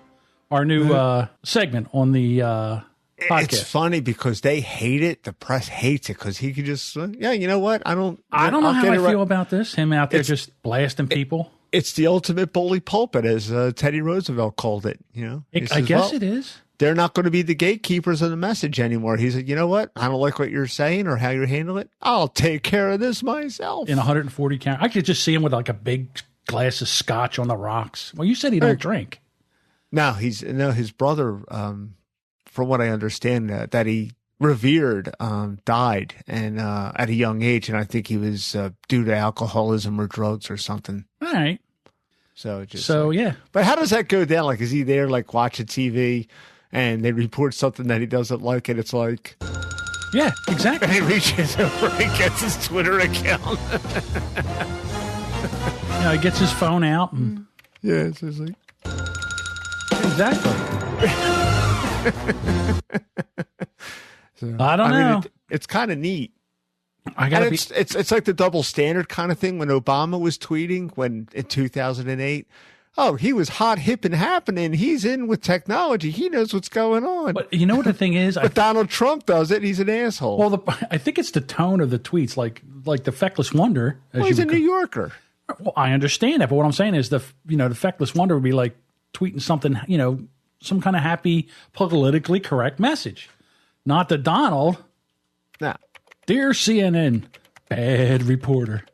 Our new segment on the podcast. It's funny because they hate it. The press hates it because he could just, you know what? I don't know how I feel about this. Him out there just blasting people. It's the ultimate bully pulpit, as Teddy Roosevelt called it. I guess it is. They're not going to be the gatekeepers of the message anymore. He said, you know what? I don't like what you're saying or how you handle it. I'll take care of this myself. In 140 count. I could just see him with like a big glass of scotch on the rocks. Well, you said he don't drink. No, his brother, from what I understand, that he revered, died and at a young age. And I think he was due to alcoholism or drugs or something. All right. Yeah. But how does that go down? Like, is he there like watching TV? And they report something that he doesn't like, and it's like... Yeah, exactly. And he reaches over and gets his Twitter account. He gets his phone out. And... Yeah, it's just like... Exactly. I don't know. It's kind of neat. It's It's like the double standard kind of thing when Obama was tweeting in 2008. Oh, he was hot, hip, and happening. He's in with technology. He knows what's going on. But you know what the thing is? But Donald Trump does it. He's an asshole. Well, I think it's the tone of the tweets, like the feckless wonder. He's a New Yorker. Well, I understand that, but what I'm saying is the feckless wonder would be like tweeting something, some kind of happy, politically correct message. Not the Donald. No. Dear CNN, bad reporter.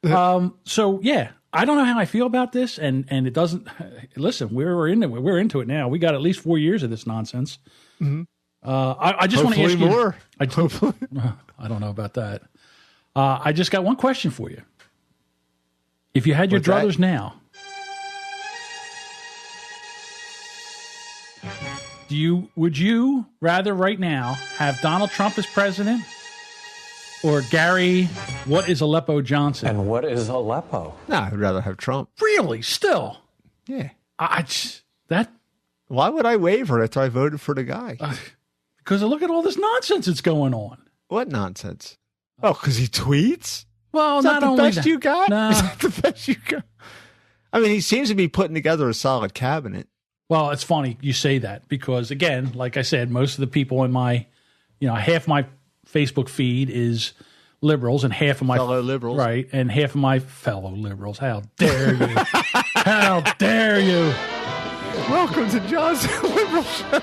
So yeah. I don't know how I feel about this, and it doesn't. Listen, we're into it now. We got at least 4 years of this nonsense. Mm-hmm. I just want to ask you. More. I don't know about that. I just got one question for you. If you had your druthers now, would you rather right now have Donald Trump as president or Gary, what is Aleppo Johnson? And what is Aleppo? No, I'd rather have Trump. Really? Still? Yeah. Why would I waver after I voted for the guy? Because look at all this nonsense that's going on. What nonsense? Oh, because he tweets? Well, is not that the only best you got? No. Is that the best you got? I mean, he seems to be putting together a solid cabinet. Well, it's funny you say that because, again, like I said, most of the people in my, half my Facebook feed is liberals and half of my fellow liberals. Right. And half of my fellow liberals. How dare you? How dare you? Welcome to John's Liberal Show.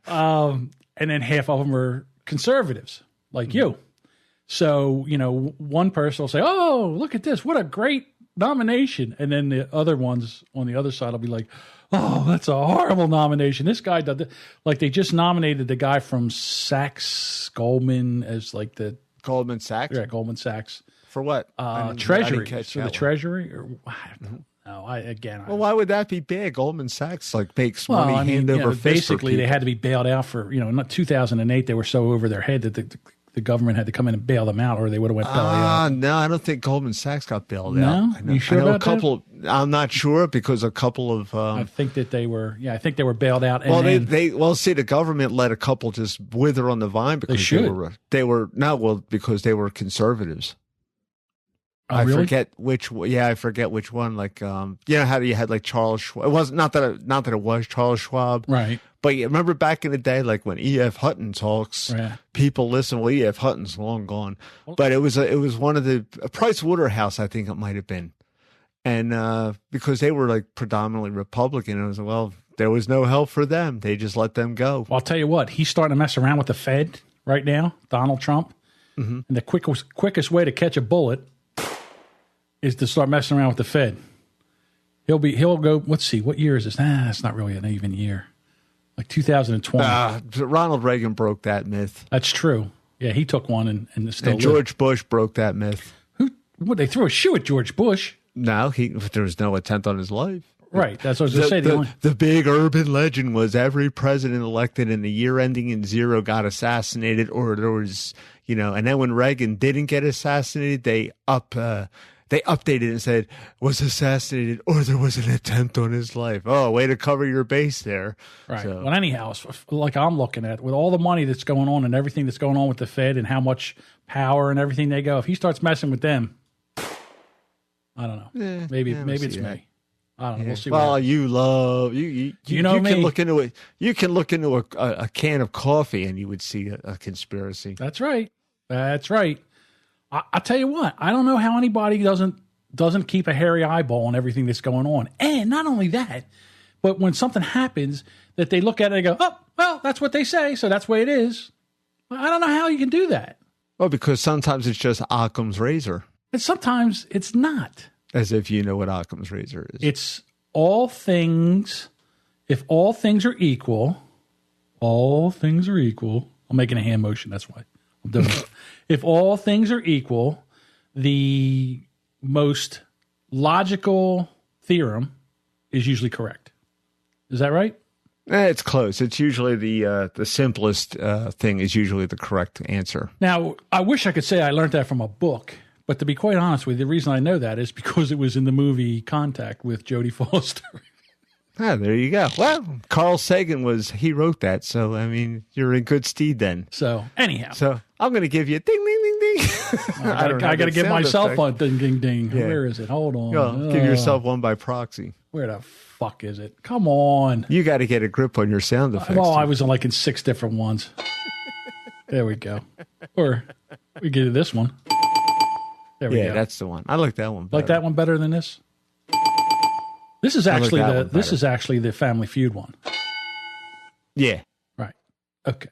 And then half of them are conservatives like you. So, one person will say, oh, look at this. What a great nomination. And then the other ones on the other side will be like, oh, that's a horrible nomination. This guy did that. Like they just nominated the guy from Goldman as like the Goldman Sachs. Yeah, Goldman Sachs. For what? Treasury. So the Treasury or no, well, why would that be big? Goldman Sachs makes money hand over fist. Basically, they had to be bailed out for not 2008. They were so over their head that the government had to come in and bail them out, or they would have went belly out. No, I don't think Goldman Sachs got bailed out. I know, you sure about that? I'm not sure because a couple of. I think that they were. Yeah, I think they were bailed out. Well, the government let a couple just wither on the vine because they were because they were conservatives. Oh, I really? forget which. Yeah, I forget which one. Like, how you had like Charles Schwab. It wasn't not that it was Charles Schwab, right? But you remember back in the day, like when E.F. Hutton talks, people listen. Well, E.F. Hutton's long gone, but it was one of the Price Waterhouse, I think it might have been, and because they were like predominantly Republican, it was there was no help for them. They just let them go. Well, I'll tell you what, he's starting to mess around with the Fed right now, Donald Trump, and the quickest way to catch a bullet is to start messing around with the Fed. He'll go. Let's see, what year is this? It's not really an even year. Like 2020. Ronald Reagan broke that myth. That's true. Yeah, he took one and still. And George Bush broke that myth. Would they throw a shoe at George Bush? No, there was no attempt on his life. Right. That's what I was going to say. The big urban legend was every president elected in the year ending in 0 got assassinated, or there was, and then when Reagan didn't get assassinated, they updated and said, was assassinated or there was an attempt on his life. Oh, way to cover your base there. Right. So. Well, anyhow, like I'm looking at, with all the money that's going on and everything that's going on with the Fed and how much power and everything they go, if he starts messing with them, I don't know. Maybe it's me. I don't know. We'll see. Well, you love you know me. Can look into it. You can look into a can of coffee and you would see a conspiracy. That's right. That's right. I tell you what, I don't know how anybody doesn't keep a hairy eyeball on everything that's going on. And not only that, but when something happens that they look at it and go, oh, well, that's what they say, so that's the way it is. I don't know how you can do that. Well, because sometimes it's just Occam's razor. And sometimes it's not. As if you know what Occam's razor is. It's all things, if all things are equal, I'm making a hand motion, that's why I'm doing it. If all things are equal, the most logical theorem is usually correct. Is that right? It's close. It's usually the simplest thing is usually the correct answer. Now, I wish I could say I learned that from a book, but to be quite honest with you, the reason I know that is because it was in the movie Contact with Jodie Foster. There you go. Well, Carl Sagan he wrote that, so I mean, you're in good stead then. So anyhow, I'm going to give you a ding, ding, ding, ding. I got to give myself a ding, ding, ding. Yeah. Where is it? Hold on. Give yourself one by proxy. Where the fuck is it? Come on. You got to get a grip on your sound effects. Well, I was in 6 different ones. There we go. Or we get to this one. There we go. Yeah, that's the one. I like that one better. Like that one better than this? This is actually the Family Feud one. Yeah. Right. Okay.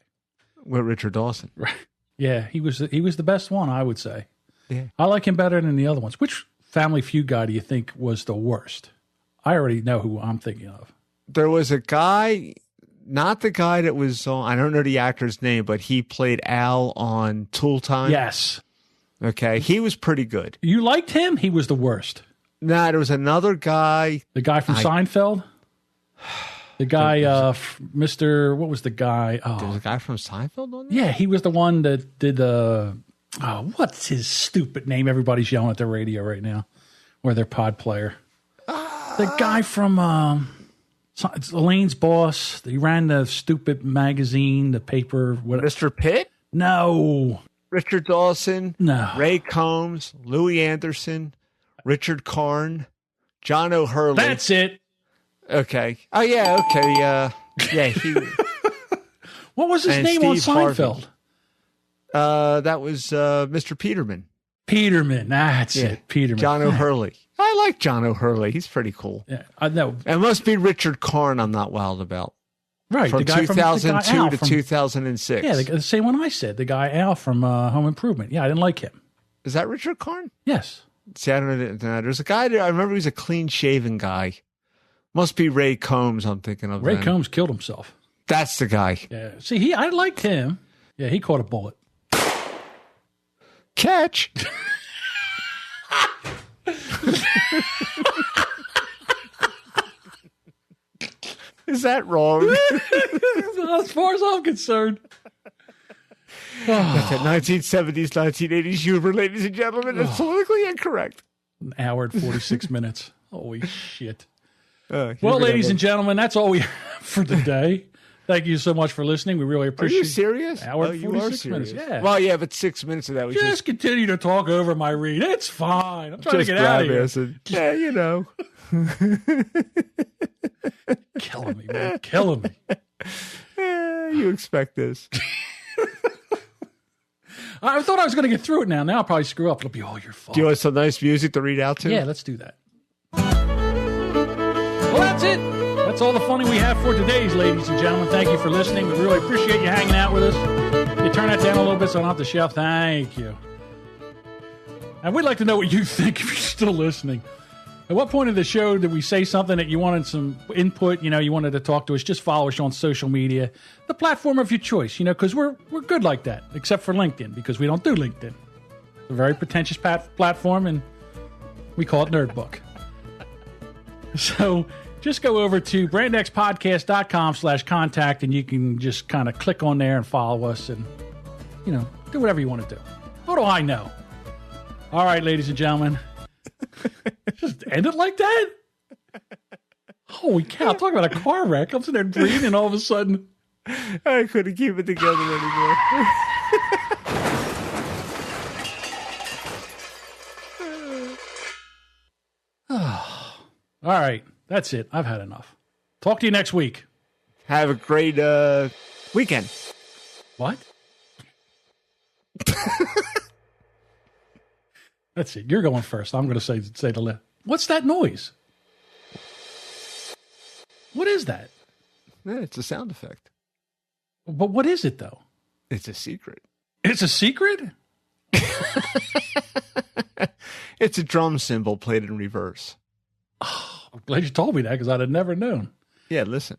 With Richard Dawson. Right. Yeah, he was the best one, I would say. Yeah. I like him better than the other ones. Which Family Feud guy do you think was the worst? I already know who I'm thinking of. There was a guy not the guy that was on, I don't know the actor's name, but he played Al on Tool Time. Yes. Okay. He was pretty good. You liked him? He was the worst. Nah, there was another guy. The guy from Seinfeld? The guy, Mr. What was the guy? There was Oh, a guy from Seinfeld on there? yeah, he was the one that did what's his stupid name? Everybody's yelling at the radio right now, or their pod player. The guy from it's Elaine's boss. He ran the stupid magazine, the paper. What? Mr. Pitt? No, Richard Dawson? no. Ray Combs? Louis Anderson? Richard Karn? John O'Hurley? That's it. Okay. Oh, yeah, okay. Yeah, he... What was his And name on Steve Harvey. Seinfeld? That was Mr. Peterman. Peterman. That's it. Peterman. John O'Hurley. I like John O'Hurley. He's pretty cool. Yeah, I know. It must be Richard Karn I'm not wild about. Right. From the guy 2002 the guy Al to from, 2006. Yeah, the same one I said. The guy Al from Home Improvement. Yeah, I didn't like him. Is that Richard Karn? Yes. See, I don't know. There's a guy there. I remember he was a clean-shaven guy. Must be Ray Combs I'm thinking of. Ray then. Combs killed himself. That's the guy. Yeah. See, I liked him. Yeah, he caught a bullet. Catch. Is that wrong? As far as I'm concerned. That's that 1970s, 1980s humor, ladies and gentlemen. It's politically incorrect. An hour and 46 minutes. Holy shit. Well, Ladies and gentlemen, that's all we have for today. Thank you so much for listening. We really Are appreciate you serious? Hour Oh, and you are 46 serious. minutes. Yeah. Well, yeah, but 6 minutes of that was Just continue to talk over my read. It's fine. I'm trying to just get out of here. acid. Yeah, you know. Killing me, man. Killing me. You expect this. I thought I was going to get through it now. Now I'll probably screw up. It'll be all your fault. Do you want some nice music to read out to? Yeah, let's do that. Well, that's it. That's all the funny we have for today's, ladies and gentlemen. Thank you for listening. We really appreciate you hanging out with us. You turn that down a little bit so I don't have to shout. Thank you. And we'd like to know what you think if you're still listening. At what point of the show did we say something that you wanted some input, you wanted to talk to us? Just follow us on social media, the platform of your choice, because we're good like that, except for LinkedIn, because we don't do LinkedIn. It's a very pretentious platform, and we call it Nerd Book. So just go over to brandxpodcast.com/contact, and you can just kind of click on there and follow us and, do whatever you want to do. What do I know? All right, ladies and gentlemen. Just end it like that? Holy cow, talk about a car wreck. I'm sitting there breathing, and all of a sudden I couldn't keep it together anymore. All right, that's it. I've had enough. Talk to you next week. Have a great weekend. What? That's it. You're going first. I'm going to say the left. What's that noise? What is that? Yeah, it's a sound effect. But what is it, though? It's a secret. It's a secret? It's a drum cymbal played in reverse. Oh, I'm glad you told me that, because I'd have never known. Yeah, listen.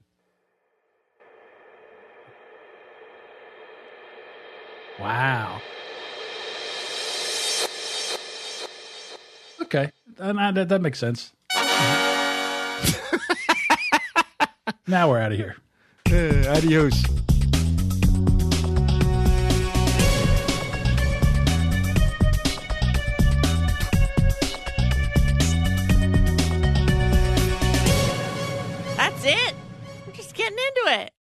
Wow. Okay, that makes sense. Now we're out of here. Adios. That's it. We're just getting into it.